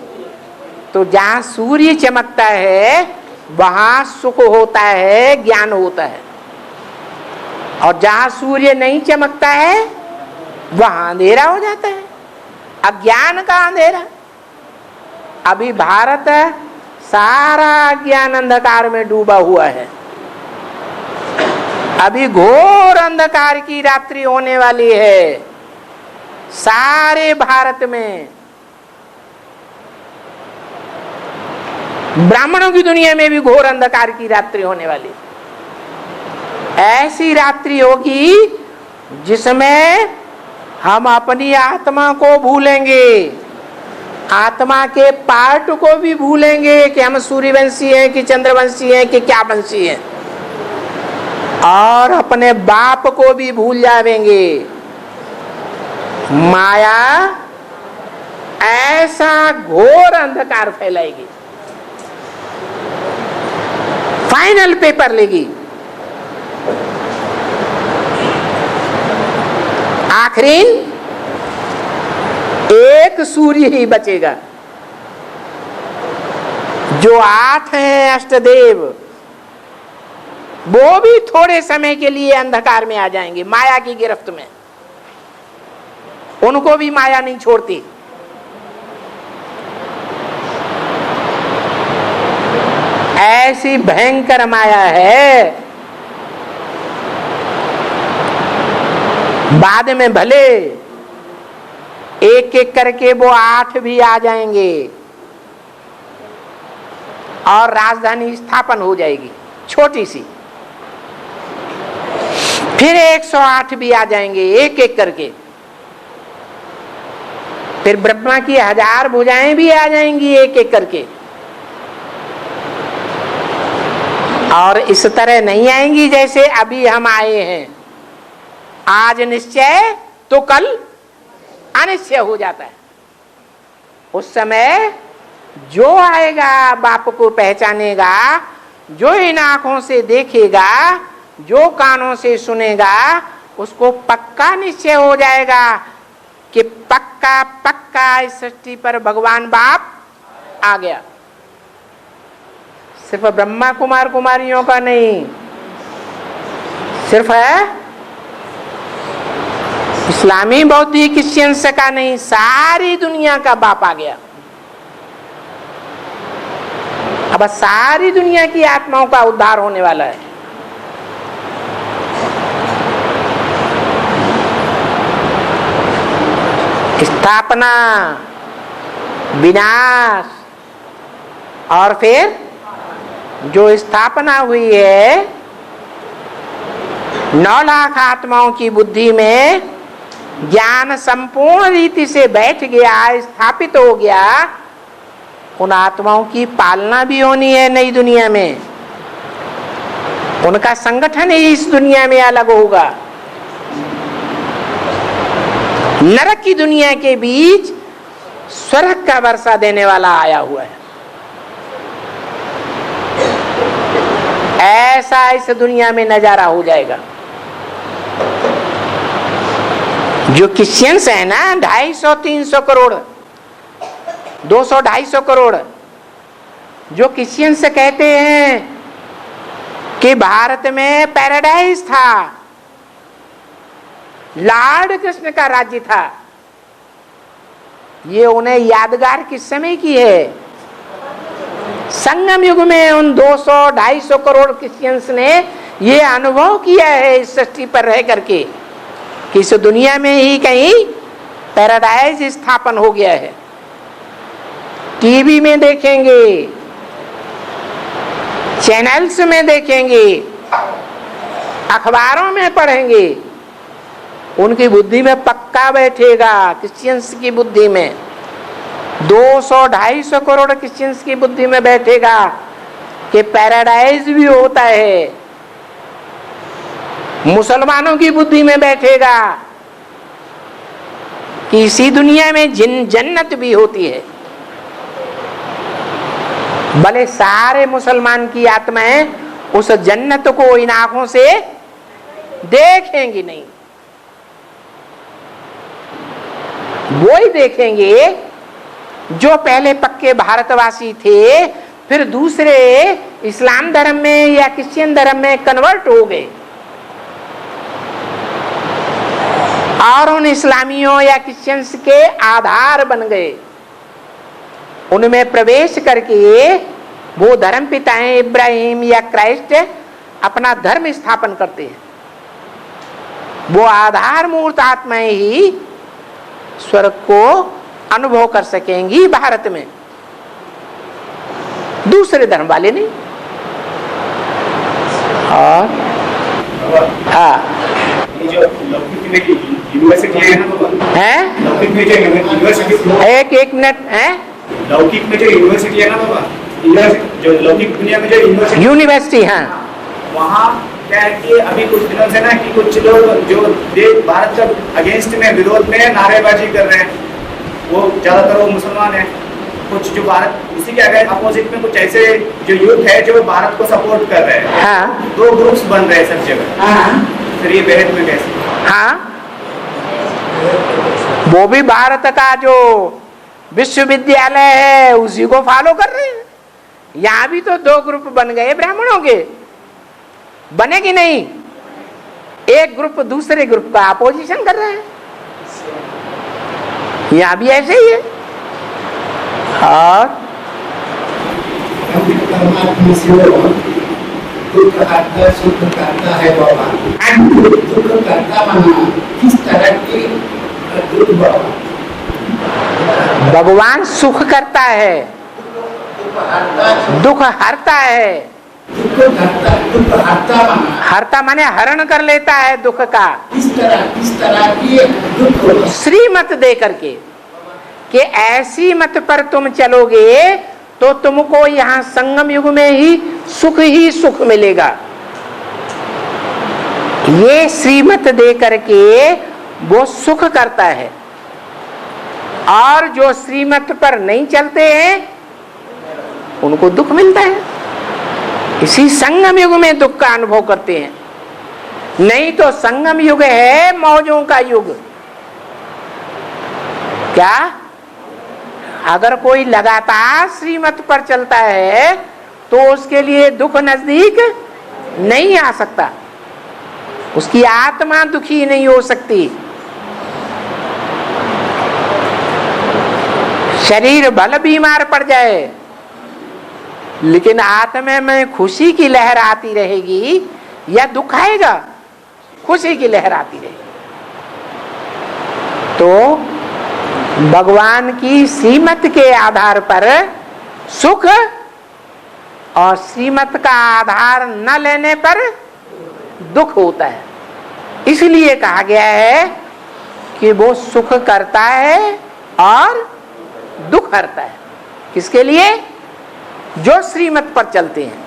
तो जहां सूर्य चमकता है वहां सुख होता है, ज्ञान होता है, और जहां सूर्य नहीं चमकता है वहां अंधेरा हो जाता है, अज्ञान का अंधेरा। अभी भारत सारा ज्ञान अंधकार में डूबा हुआ है। अभी घोर अंधकार की रात्रि होने वाली है सारे भारत में। ब्राह्मणों की दुनिया में भी घोर अंधकार की रात्रि होने वाली। ऐसी रात्रि होगी जिसमें हम अपनी आत्मा को भूलेंगे, आत्मा के पार्ट को भी भूलेंगे कि हम सूर्यवंशी हैं कि चंद्रवंशी हैं कि क्या वंशी हैं, और अपने बाप को भी भूल जाएंगे। माया ऐसा घोर अंधकार फैलाएगी, फाइनल पेपर लेगी। आखिरी एक सूर्य ही बचेगा। जो 8 हैं अष्टदेव, वो भी थोड़े समय के लिए अंधकार में आ जाएंगे, माया की गिरफ्त में। उनको भी माया नहीं छोड़ती। ऐसी भयंकर माया है, बाद में भले एक एक करके वो 8 भी आ जाएंगे और राजधानी स्थापन हो जाएगी छोटी सी। फिर 108 भी आ जाएंगे एक एक करके। फिर ब्रह्मा की 1000 भुजाएं भी आ जाएंगी एक एक करके। और इस तरह नहीं आएंगी जैसे अभी हम आए हैं। आज निश्चय तो कल अनिश्चय हो जाता है। उस समय जो आएगा बाप को पहचानेगा, जो इन आंखों से देखेगा, जो कानों से सुनेगा, उसको पक्का निश्चय हो जाएगा कि पक्का पक्का इस सृष्टि पर भगवान बाप आ गया। सिर्फ ब्रह्मा कुमार कुमारियों का नहीं, सिर्फ इस्लामी बौद्धिक क्रिश्चियंस का नहीं, सारी दुनिया का बाप आ गया। अब सारी दुनिया की आत्माओं का उद्धार होने वाला है। स्थापना, विनाश, और फिर जो स्थापना हुई है 9 लाख आत्माओं की बुद्धि में, ज्ञान संपूर्ण रीति से बैठ गया, स्थापित हो गया, उन आत्माओं की पालना भी होनी है नई दुनिया में। उनका संगठन ही इस दुनिया में अलग होगा। नरक की दुनिया के बीच स्वर्ग का वर्षा देने वाला आया हुआ है। ऐसा इस दुनिया में नजारा हो जाएगा। जो क्रिश्चियंस है ना, 250-300 करोड़, 200-250 करोड़, जो क्रिश्चियंस कहते हैं कि भारत में पैराडाइज था, लॉर्ड कृष्ण का राज्य था, ये उन्हें यादगार किस समय की है? संगम युग में उन 200-250 करोड़ क्रिश्चियंस ने ये अनुभव किया है इस सृष्टि पर रह करके कि इस दुनिया में ही कहीं पैराडाइज स्थापन हो गया है। टीवी में देखेंगे, चैनल्स में देखेंगे, अखबारों में पढ़ेंगे, उनकी बुद्धि में पक्का बैठेगा। क्रिश्चियंस की बुद्धि में, 200-250 करोड़ क्रिश्चियंस की बुद्धि में बैठेगा कि पैराडाइज भी होता है। मुसलमानों की बुद्धि में बैठेगा कि इसी दुनिया में जन्नत भी होती है। भले सारे मुसलमान की आत्माएं उस जन्नत को इन आंखों से देखेंगी नहीं, वो ही देखेंगे जो पहले पक्के भारतवासी थे, फिर दूसरे इस्लाम धर्म में या क्रिश्चियन धर्म में कन्वर्ट हो गए और उन इस्लामियों या क्रिश्चियंस के आधार बन गए। उनमें प्रवेश करके वो धर्म पिताएं इब्राहिम या क्राइस्ट अपना धर्म स्थापन करते हैं। वो आधार मूर्त आत्माएं ही स्वर्ग को अनुभव कर सकेंगी भारत में, दूसरे धर्म वाले नहीं। और
ये जो लौकिक में यूनिवर्सिटी है ना,
है
लौकिक में जो यूनिवर्सिटी,
एक मिनट है,
लौकिक में जो यूनिवर्सिटी है ना बाबा, जो लौकिक दुनिया में जो
यूनिवर्सिटी, हाँ,
वहाँ क्या है कि अभी कुछ दिनों से ना कि कुछ लोग जो देश भारत का अगेंस्ट में, विरोध में नारेबाजी कर रहे हैं, वो ज्यादातर वो मुसलमान है। कुछ जो भारत, इसी के अगर अपोजिट में कुछ ऐसे जो यूथ है जो भारत को सपोर्ट कर रहे हैं।
हाँ,
2 ग्रुप्स बन रहे हैं सब जगह।
हाँ,
फिर ये बहस में कैसे?
हाँ, वो भी भारत का जो विश्वविद्यालय है उसी को फॉलो कर रहे हैं। यहाँ भी तो 2 ग्रुप बन गए ब्राह्मणों के, बने कि नहीं? एक ग्रुप दूसरे ग्रुप का अपोजिशन कर रहे हैं, यहाँ भी ऐसे ही है। और
परमात्मा से दुख करता, सुख करता है बाबा। दुख करता माना किस तरह की दुख बाबा?
भगवान सुख करता है, दुख हरता है।
दुख
हरता माने हरण कर लेता है दुख का।
किस तरह की दुख?
श्रीमत दे करके कि ऐसी मत पर तुम चलोगे तो तुमको यहाँ संगम युग में ही सुख मिलेगा। ये श्रीमत दे करके वो सुख करता है, और जो श्रीमत पर नहीं चलते हैं उनको दुख मिलता है। इसी संगम युग में दुख का अनुभव करते हैं। नहीं तो संगम युग है मौजों का युग। क्या? अगर कोई लगातार श्रीमत पर चलता है तो उसके लिए दुख नजदीक नहीं आ सकता, उसकी आत्मा दुखी नहीं हो सकती। शरीर भले बीमार पड़ जाए लेकिन आत्मा में खुशी की लहर आती रहेगी, या दुख आएगा, खुशी की लहर आती रहेगी। तो भगवान की श्रीमत के आधार पर सुख, और श्रीमत का आधार न लेने पर दुख होता है। इसलिए कहा गया है कि वो सुख करता है और दुख हरता है। किसके लिए? जो श्रीमत पर चलते हैं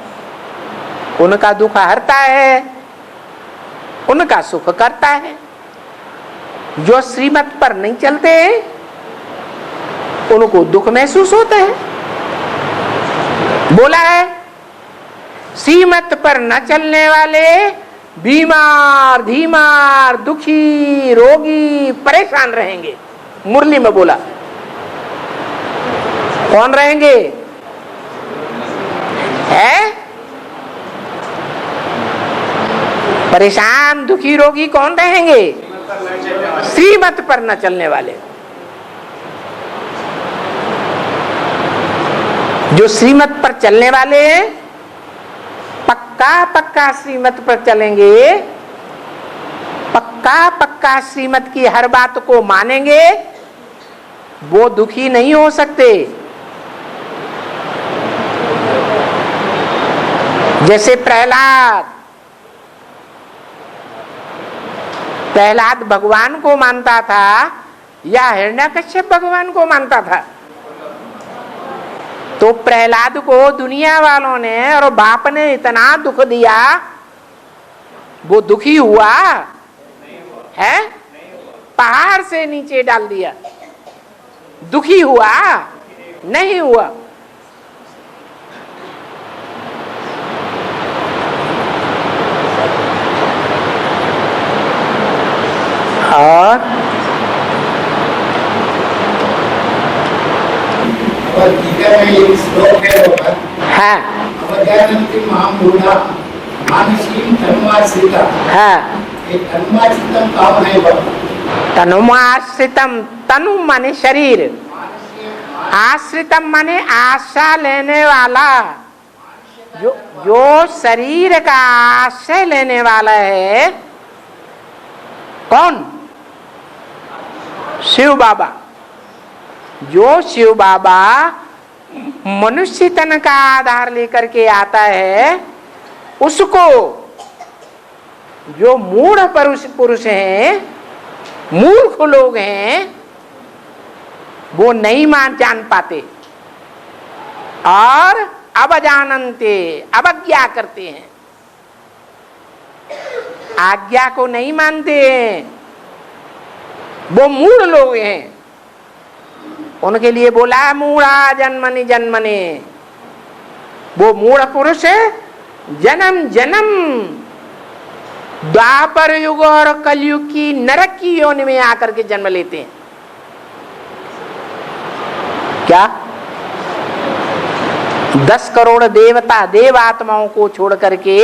उनका दुख हरता है, उनका सुख करता है। जो श्रीमत पर नहीं चलते उनको दुख महसूस होता है। बोला है श्रीमत पर न चलने वाले बीमार, धीमार, दुखी, रोगी, परेशान रहेंगे। मुरली में बोला। कौन रहेंगे? है परेशान, दुखी, रोगी कौन रहेंगे? श्रीमत पर न चलने वाले। जो श्रीमत पर चलने वाले हैं, पक्का श्रीमत पर चलेंगे, पक्का श्रीमत की हर बात को मानेंगे, वो दुखी नहीं हो सकते। जैसे प्रहलाद भगवान को मानता था या हिरण्यकश्यप भगवान को मानता था? तो प्रहलाद को दुनिया वालों ने और बाप ने इतना दुख दिया, वो दुखी हुआ है? पहाड़ से नीचे डाल दिया, दुखी हुआ? नहीं हुआ। और
गीता में एक श्लोक है होगा,
हाँ,
अवजानन्ति महामूढ़ा मानसीं तन्माश्रिता।
हाँ,
एक तन्माश्रितम कौन है वो?
तनुमाश्रितम, तनु माने शरीर, आश्रितम माने आशा लेने वाला। जो शरीर का आश्रय लेने वाला है कौन? शिव बाबा। जो शिव बाबा मनुष्य तन का आधार लेकर के आता है, उसको जो मूढ़ पुरुष हैं, मूर्ख लोग हैं, वो नहीं जान पाते और अवजानन्ते, अवज्ञा करते हैं, आज्ञा को नहीं मानते हैं। वो मूढ़ लोग हैं। उनके लिए बोला मूढ़ा जन्मनि जन्मने। वो मूढ़ पुरुष जन्म जन्म द्वापर युग और कलयुग की नरक की योनि में आकर के जन्म लेते हैं। क्या 10 करोड़ देवता देव आत्माओं को छोड़ करके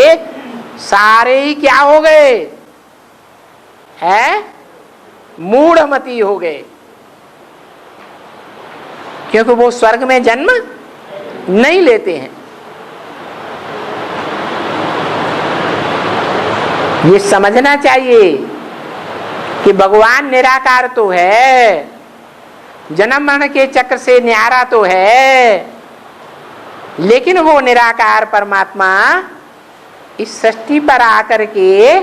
सारे ही क्या हो गए? हैं? मूढ़मती हो गए। क्योंकि वो स्वर्ग में जन्म नहीं लेते हैं। ये समझना चाहिए कि भगवान निराकार तो है, जन्म मरण के चक्र से न्यारा तो है, लेकिन वो निराकार परमात्मा इस सृष्टि पर आकर के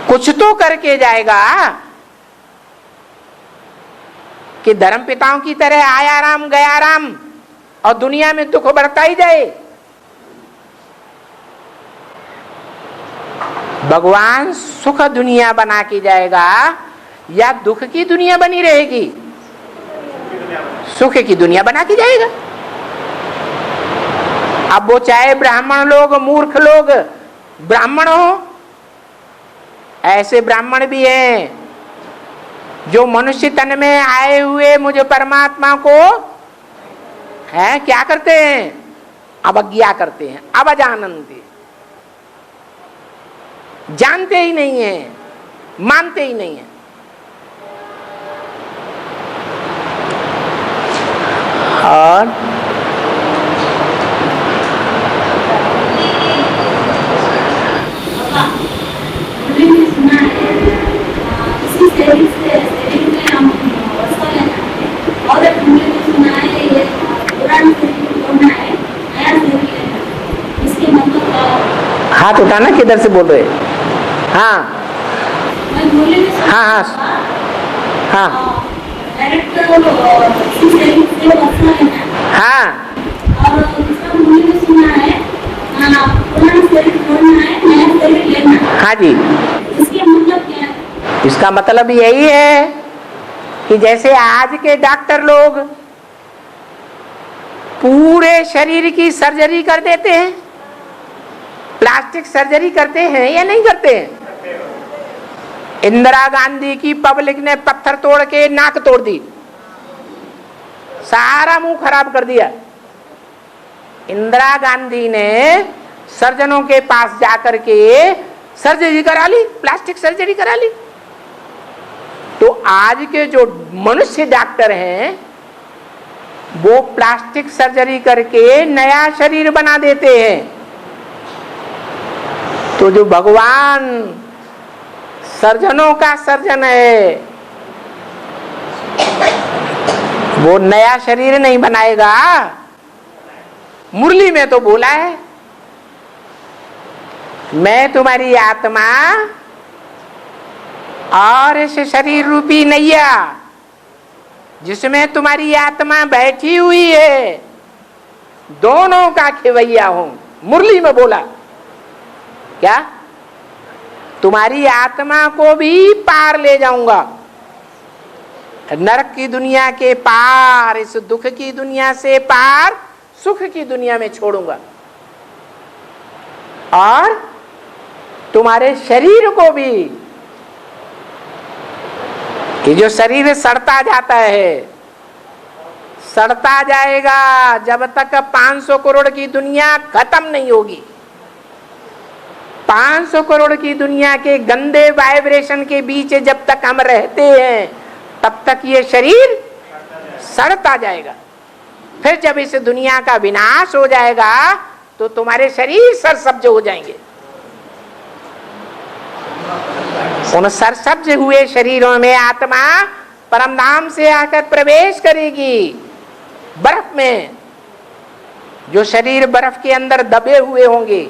कुछ तो करके जाएगा कि धर्म पिताओं की तरह आया राम गया राम और दुनिया में दुख बढ़ता ही जाए। भगवान सुख दुनिया बना के जाएगा या दुख की दुनिया बनी रहेगी? सुख की दुनिया बना के जाएगा। अब वो चाहे ब्राह्मण लोग, मूर्ख लोग ब्राह्मण हो, ऐसे ब्राह्मण भी हैं जो मनुष्य तन में आए हुए मुझे परमात्मा को है क्या करते हैं? अवज्ञा करते हैं, अवजानन्ति, जानते ही नहीं है, मानते ही नहीं है। और हाथ उठाना, किधर से बोल रहे? हाँ हाँ हाँ हाँ
डायरेक्ट से बसना है
हाँ
और उसका मुझे भी सुना है पुराना शरीर छोड़ना है, नया शरीर लेना है।
हाँ जी,
इसके मतलब क्या है?
इसका मतलब यही है कि जैसे आज के डॉक्टर लोग पूरे शरीर की सर्जरी कर देते हैं, प्लास्टिक सर्जरी करते हैं या नहीं करते हैं? इंदिरा गांधी की पब्लिक ने पत्थर तोड़ के नाक तोड़ दी, सारा मुंह खराब कर दिया। इंदिरा गांधी ने सर्जनों के पास जाकर के सर्जरी करा ली, प्लास्टिक सर्जरी करा ली। तो आज के जो मनुष्य डॉक्टर हैं वो प्लास्टिक सर्जरी करके नया शरीर बना देते हैं। तो जो भगवान सर्जनों का सर्जन है वो नया शरीर नहीं बनाएगा। मुरली में तो बोला है, मैं तुम्हारी आत्मा और इस शरीर रूपी नैया जिसमें तुम्हारी आत्मा बैठी हुई है, दोनों का खिवैया हूं। मुरली में बोला क्या? तुम्हारी आत्मा को भी पार ले जाऊंगा, नरक की दुनिया के पार, इस दुख की दुनिया से पार सुख की दुनिया में छोड़ूंगा, और तुम्हारे शरीर को भी, कि जो शरीर सड़ता जाता है, सड़ता जाएगा जब तक 500 करोड़ की दुनिया खत्म नहीं होगी। 500 करोड़ की दुनिया के गंदे वाइब्रेशन के बीच जब तक हम रहते हैं तब तक ये शरीर सड़ता जाएगा। फिर जब इस दुनिया का विनाश हो जाएगा तो तुम्हारे शरीर सरसब्ज हो जाएंगे। उन सरसब्ज हुए शरीरों में आत्मा परमधाम से आकर प्रवेश करेगी। बर्फ में जो शरीर बर्फ के अंदर दबे हुए होंगे,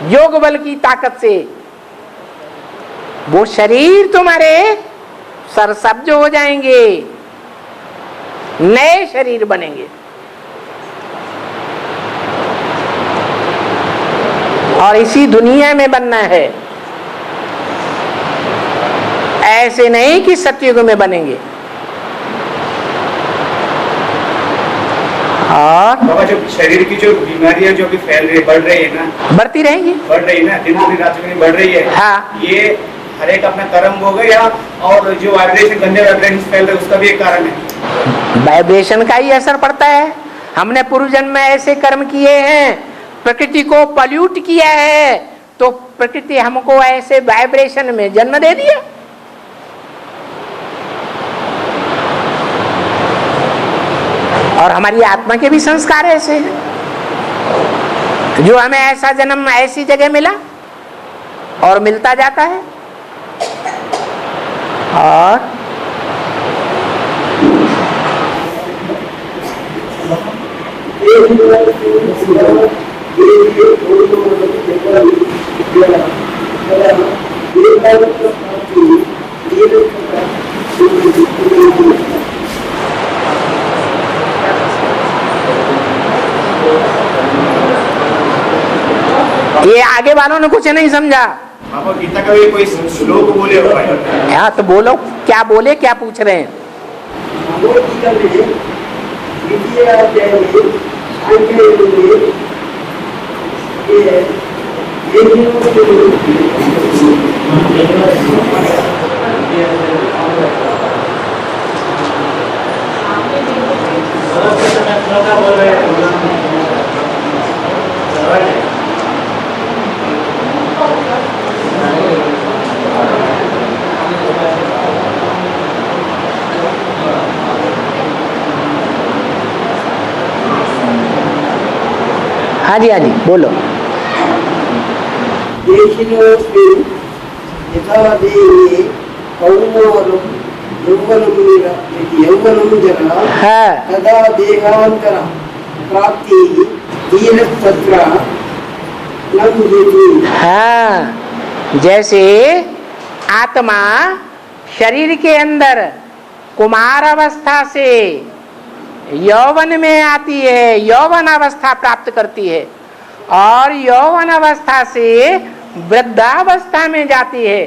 योग बल की ताकत से वो शरीर तुम्हारे सरसब्ज हो जाएंगे, नए शरीर बनेंगे। और इसी दुनिया में बनना है, ऐसे नहीं कि सतयुग में बनेंगे। और
बाबा जो शरीर की जो बीमारियां जो भी फैल रही है, बढ़ रही है ना,
बढ़ती रहेंगी,
बढ़ रही है ना, दिन रात बढ़ रही है।
हाँ।
ये हर एक अपना कर्म हो गया, और जो वाइब्रेशन, गंदे वाइब्रेशन फैल रहे उसका भी एक कारण है।
वाइब्रेशन का ही असर पड़ता है। हमने पूर्व जन्म में ऐसे कर्म किए हैं, प्रकृति को पॉल्यूट किया है, तो प्रकृति हमको ऐसे वाइब्रेशन में जन्म दे दिया। और हमारी आत्मा के भी संस्कार ऐसे हैं जो हमें ऐसा जन्म ऐसी जगह मिला और मिलता जाता है। और ये आगे वालों ने कुछ नहीं समझा।
बाबा गीता का भी कोई श्लोक बोले हो भाई?
हाँ तो बोलो, क्या बोले, क्या पूछ रहे हैं? हाँ जी, हाँ जी, बोलो। हाँ हाँ, जैसे आत्मा शरीर के अंदर कुमार अवस्था से यौवन में आती है, यौवन अवस्था प्राप्त करती है और यौवन अवस्था से वृद्धावस्था में जाती है,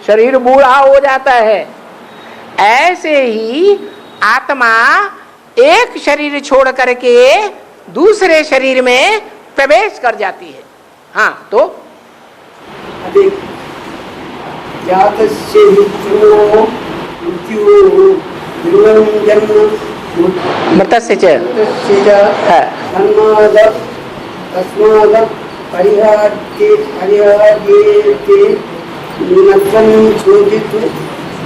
शरीर बूढ़ा हो जाता है। ऐसे ही आत्मा एक शरीर छोड़ करके दूसरे शरीर में प्रवेश कर जाती है। हाँ, तो
अधिक जातस्य मृत्युः ध्रुवं जन्म
मृतस्य च
तस्य च तस्माद् परिहार्येते नत्वं शोचित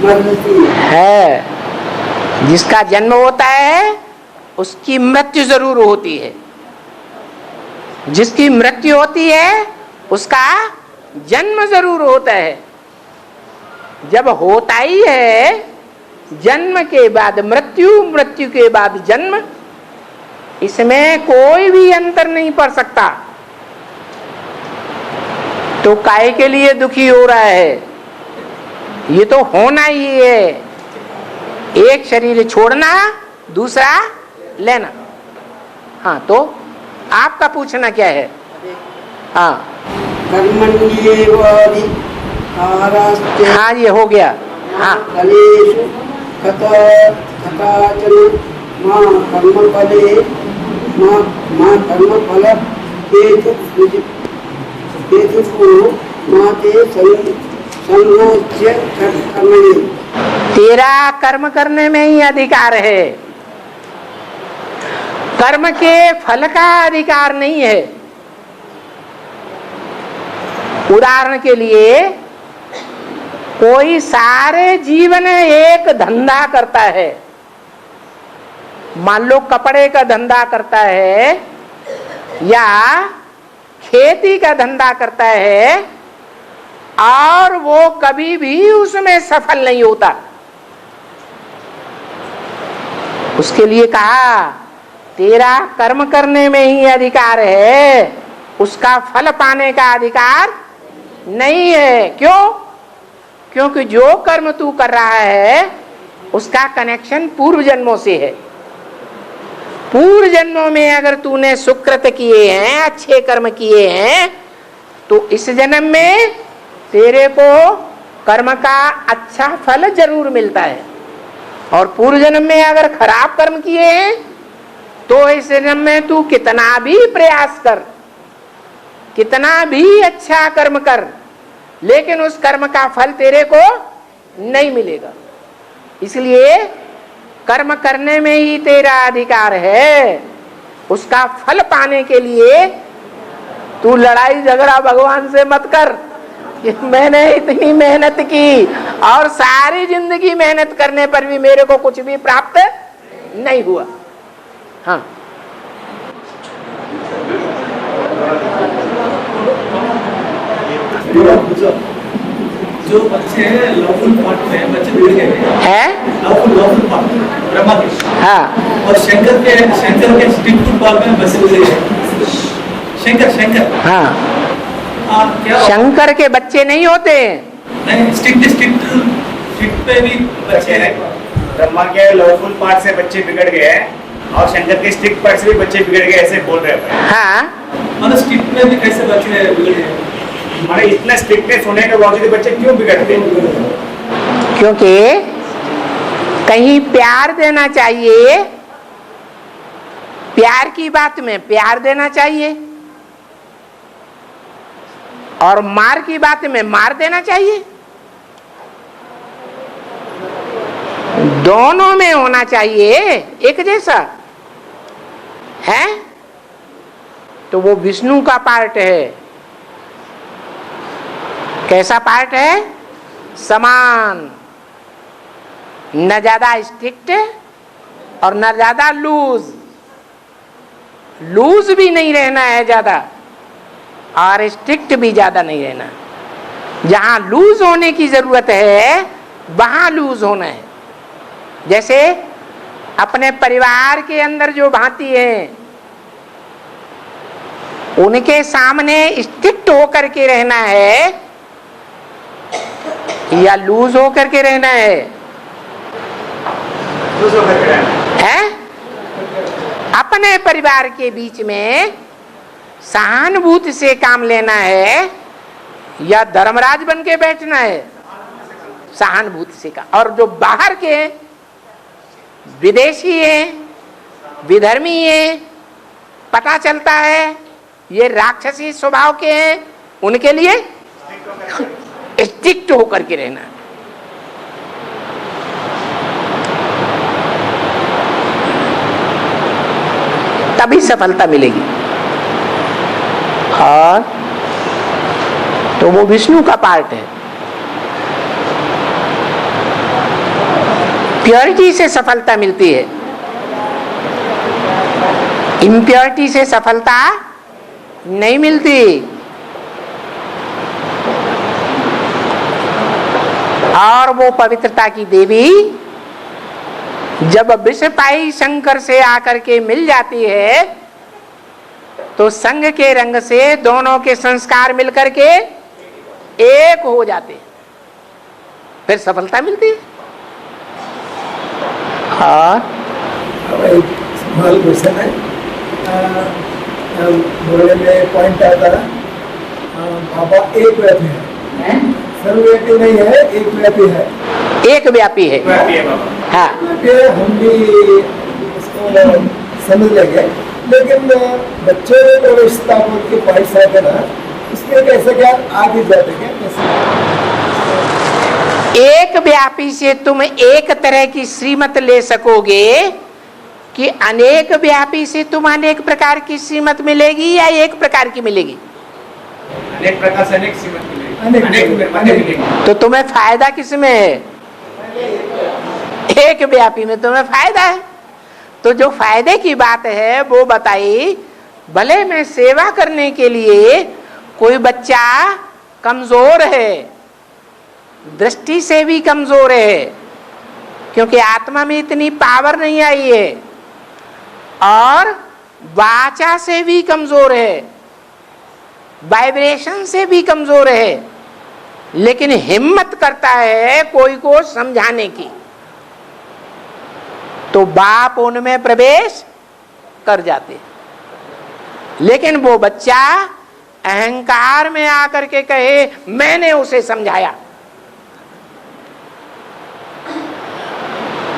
मरति।
है, जिसका जन्म होता है उसकी मृत्यु जरूर होती है, जिसकी मृत्यु होती है उसका जन्म जरूर होता है। जब होता ही है जन्म के बाद मृत्यु, मृत्यु के बाद जन्म, इसमें कोई भी अंतर नहीं पड़ सकता। तो काहे के लिए दुखी हो रहा है? ये तो होना ही है, एक शरीर छोड़ना दूसरा लेना। हाँ, तो आपका पूछना क्या है? हाँ हाँ, ये हो गया। हाँ,
फलेषु कदाचन मां कर्मफले मां कर्मफल हेतुषु माते संगोच्य कर्मणि।
तेरा कर्म करने में ही अधिकार है, कर्म के फल का अधिकार नहीं है। उदाहरण के लिए कोई सारे जीवन एक धंधा करता है, मान लो कपड़े का धंधा करता है या खेती का धंधा करता है और वो कभी भी उसमें सफल नहीं होता। उसके लिए कहा तेरा कर्म करने में ही अधिकार है, उसका फल पाने का अधिकार नहीं है। क्यों? क्योंकि जो कर्म तू कर रहा है उसका कनेक्शन पूर्व जन्मों से है। पूर्व जन्मों में अगर तूने सुकृत किए हैं, अच्छे कर्म किए हैं, तो इस जन्म में तेरे को कर्म का अच्छा फल जरूर मिलता है। और पूर्व जन्म में अगर खराब कर्म किए हैं तो इस जन्म में तू कितना भी प्रयास कर, कितना भी अच्छा कर्म कर, लेकिन उस कर्म का फल तेरे को नहीं मिलेगा। इसलिए कर्म करने में ही तेरा अधिकार है। उसका फल पाने के लिए तू लड़ाई झगड़ा भगवान से मत कर कि मैंने इतनी मेहनत की और सारी जिंदगी मेहनत करने पर भी मेरे को कुछ भी प्राप्त नहीं हुआ। हाँ,
जो बच्चे लवफुल पार्ट में बच्चे बिगड़ गए
है
लवफुल पार्ट ब्रह्मा के,
हाँ,
और शंकर के स्टिक पार्ट में बच्चे बिगड़ गए। शंकर
हाँ,
क्या
शंकर के बच्चे नहीं होते हैं।
नहीं, स्टिक पे भी बच्चे हैं।
ब्रह्मा के लवफुल पार्ट से बच्चे बिगड़ गए और शंकर के स्टिक पार्ट से भी बच्चे बिगड़ गए, ऐसे बोल रहे हैं।
हाँ,
मतलब स्टिक में भी कैसे बच्चे बिगड़ गए?
हमारे इतना स्ट्रिक्टनेस होने के बावजूद बच्चे क्यों बिगड़ते हैं?
क्योंकि कहीं प्यार देना चाहिए, प्यार की बात में प्यार देना चाहिए और मार की बात में मार देना चाहिए। दोनों में होना चाहिए एक जैसा है। तो वो विष्णु का पार्ट है। कैसा पार्ट है? समान, न ज्यादा स्ट्रिक्ट और न ज्यादा लूज। लूज भी नहीं रहना है ज्यादा और स्ट्रिक्ट भी ज्यादा नहीं रहना। जहां लूज होने की जरूरत है वहां लूज होना है। जैसे अपने परिवार के अंदर जो भांति हैं उनके सामने स्ट्रिक्ट होकर के रहना है, या लूज होकर के रहना है? हैं? अपने परिवार के बीच में सहानुभूति से काम लेना है या धर्मराज बन के बैठना है? सहानुभूति से का। और जो बाहर के विदेशी हैं, विधर्मी हैं, पता चलता है ये राक्षसी स्वभाव के हैं, उनके लिए स्ट्रिक्ट होकर के रहना। तभी सफलता मिलेगी। और तो वो विष्णु का पार्ट है। प्योरिटी से सफलता मिलती है, इम्प्योरिटी से सफलता नहीं मिलती। और वो पवित्रता की देवी जब विषपाई शंकर से आकर के मिल जाती है तो संग के रंग से दोनों के संस्कार मिलकर के एक हो जाते, फिर सफलता मिलती है। और
क्वेश्चन है, बोलने में पॉइंट आता है, बाबा एक व्यापी है, सर्वव्यापी नहीं है, एक व्यापी है।
एक व्यापी है, हाँ।
हम भी इसको समझ लेंगे, लेकिन बच्चे को रिश्ता बोल के पॉइंट आते ना, इसमें कैसे क्या आगे जाते क्या कैसे?
एक व्यापी से तुम एक तरह की श्रीमत ले सकोगे कि अनेक व्यापी से तुम अनेक प्रकार की श्रीमत मिलेगी या एक प्रकार की मिलेगी?
अनेक प्रकार से अनेक श्रीमत मिलेगी, अनेक।
तो तुम्हें फायदा किसमें है? एक व्यापी में तुम्हें फायदा है। तो जो फायदे की बात है वो बताई। भले मैं सेवा करने के लिए कोई बच्चा कमजोर है, दृष्टि से भी कमजोर है, क्योंकि आत्मा में इतनी पावर नहीं आई है, और वाचा से भी कमजोर है, वाइब्रेशन से भी कमजोर है, लेकिन हिम्मत करता है कोई को समझाने की, तो बाप उनमें प्रवेश कर जाते। लेकिन वो बच्चा अहंकार में आकर के कहे मैंने उसे समझाया,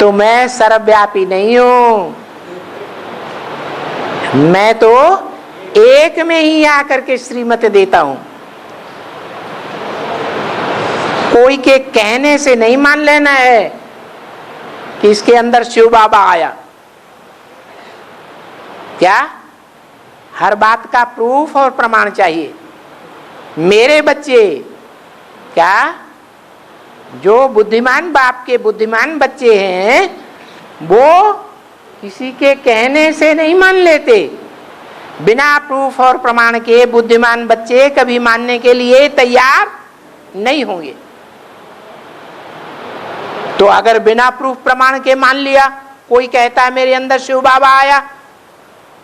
तो मैं सर्वव्यापी नहीं हूं, मैं तो एक में ही आकर के श्रीमत देता हूं। कोई के कहने से नहीं मान लेना है कि इसके अंदर शिव बाबा आया। क्या? हर बात का प्रूफ और प्रमाण चाहिए। मेरे बच्चे क्या, जो बुद्धिमान बाप के बुद्धिमान बच्चे हैं, वो किसी के कहने से नहीं मान लेते। बिना प्रूफ और प्रमाण के बुद्धिमान बच्चे कभी मानने के लिए तैयार नहीं होंगे। तो अगर बिना प्रूफ प्रमाण के मान लिया, कोई कहता है मेरे अंदर शिव बाबा आया,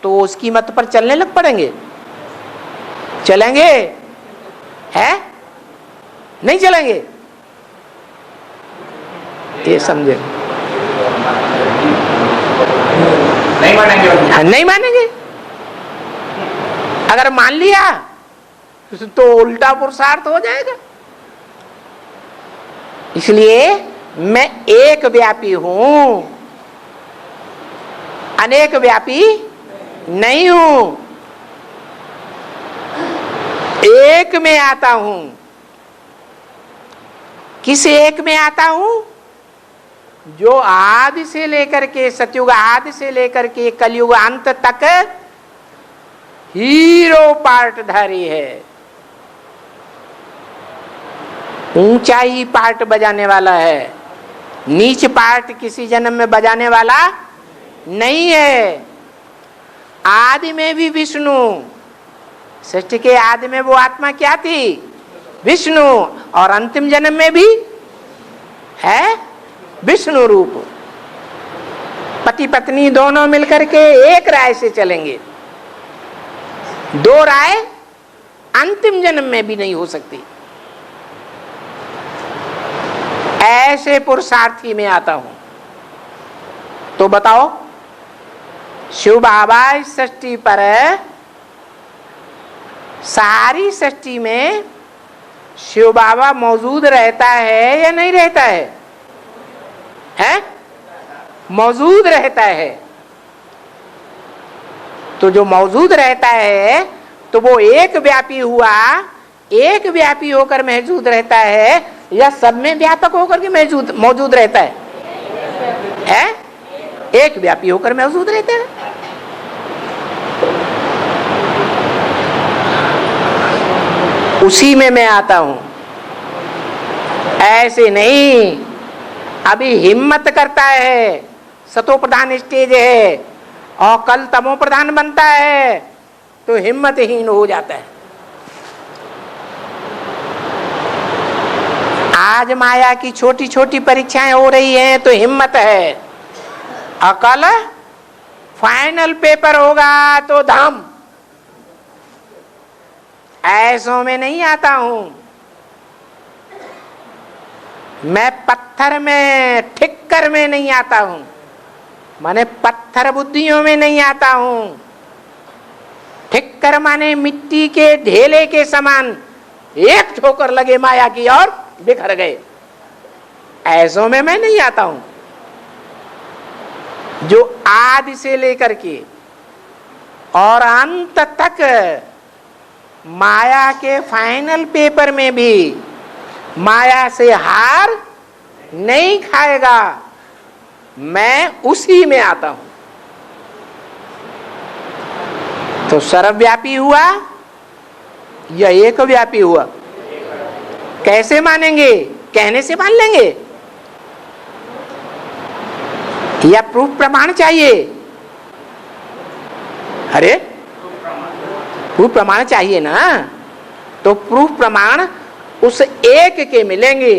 तो उसकी मत पर चलने लग पड़ेंगे? चलेंगे? है? नहीं चलेंगे? ये समझे?
नहीं मानेंगे,
नहीं मानेंगे। अगर मान लिया तो उल्टा पुरुषार्थ हो जाएगा। इसलिए मैं एक व्यापी हूं, अनेक व्यापी नहीं हूं, एक में आता हूं। किस एक में आता हूं? जो आदि से लेकर के, सतयुग आदि से लेकर के कलयुग अंत तक हीरो पार्टधारी है, ऊंचा ही पार्ट बजाने वाला है, नीच पार्ट किसी जन्म में बजाने वाला नहीं है। आदि में भी विष्णु, सृष्टि के आदि में वो आत्मा क्या थी? विष्णु, और अंतिम जन्म में भी है विष्णु रूप। पति पत्नी दोनों मिलकर के एक राय से चलेंगे, दो राय अंतिम जन्म में भी नहीं हो सकती। ऐसे पुरुषार्थी में आता हूं। तो बताओ, शिव बाबा इस सृष्टि पर, सारी सृष्टि में शिव बाबा मौजूद रहता है या नहीं रहता है? हैं? मौजूद रहता है। तो जो मौजूद रहता है तो वो एक व्यापी हुआ, एक व्यापी होकर मौजूद रहता है या सब में व्यापक होकर के मौजूद रहता है? हैं? एक व्यापी होकर मौजूद रहता है। उसी में मैं आता हूं, ऐसे नहीं। अभी हिम्मत करता है, सतो प्रधान स्टेज है, और कल तमो प्रधान बनता है तो हिम्मतहीन हो जाता है। आज माया की छोटी छोटी परीक्षाएं हो रही हैं तो हिम्मत है, और कल फाइनल पेपर होगा तो धाम। ऐसों में नहीं आता हूं मैं, पत्थर में, ठिक्कर में नहीं आता हूं, माने पत्थर बुद्धियों में नहीं आता हूं। ठिक्कर माने मिट्टी के ढेले के समान, एक ठोकर लगे माया की और बिखर गए। ऐसों में मैं नहीं आता हूं। जो आदि से लेकर के और अंत तक माया के फाइनल पेपर में भी माया से हार नहीं खाएगा, मैं उसी में आता हूं। तो सर्वव्यापी हुआ या एक व्यापी हुआ? कैसे मानेंगे? कहने से मान लेंगे या प्रूफ प्रमाण चाहिए? अरे प्रूफ प्रमाण चाहिए ना। तो प्रूफ प्रमाण उस एक के मिलेंगे,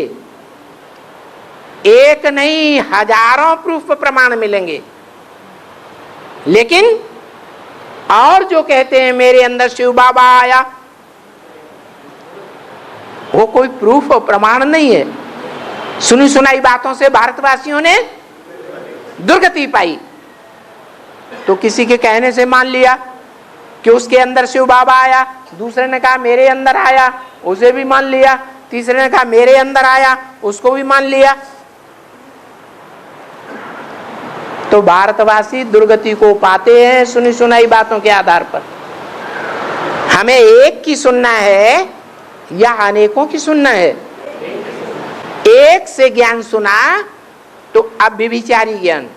एक नहीं हजारों प्रूफ प्रमाण मिलेंगे। लेकिन और जो कहते हैं मेरे अंदर शिव बाबा आया, वो कोई प्रूफ और प्रमाण नहीं है। सुनी सुनाई बातों से भारतवासियों ने दुर्गति पाई, तो किसी के कहने से मान लिया कि उसके अंदर शिव बाबा आया, दूसरे ने कहा मेरे अंदर आया, उसे भी मान लिया, तीसरे ने कहा मेरे अंदर आया, उसको भी मान लिया। तो भारतवासी दुर्गति को पाते हैं सुनी सुनाई बातों के आधार पर। हमें एक की सुनना है या अनेकों की सुनना है? एक से ज्ञान सुना तो अब व्यभिचारी ज्ञान,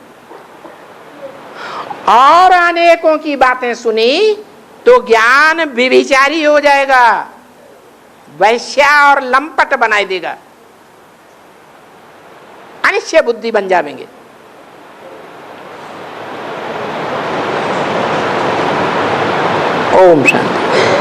और अनेकों की बातें सुनी तो ज्ञान व्यभिचारी हो जाएगा, वैश्या और लंपट बनाई देगा, अनिश्चय बुद्धि बन जाएंगे। ओम शांति।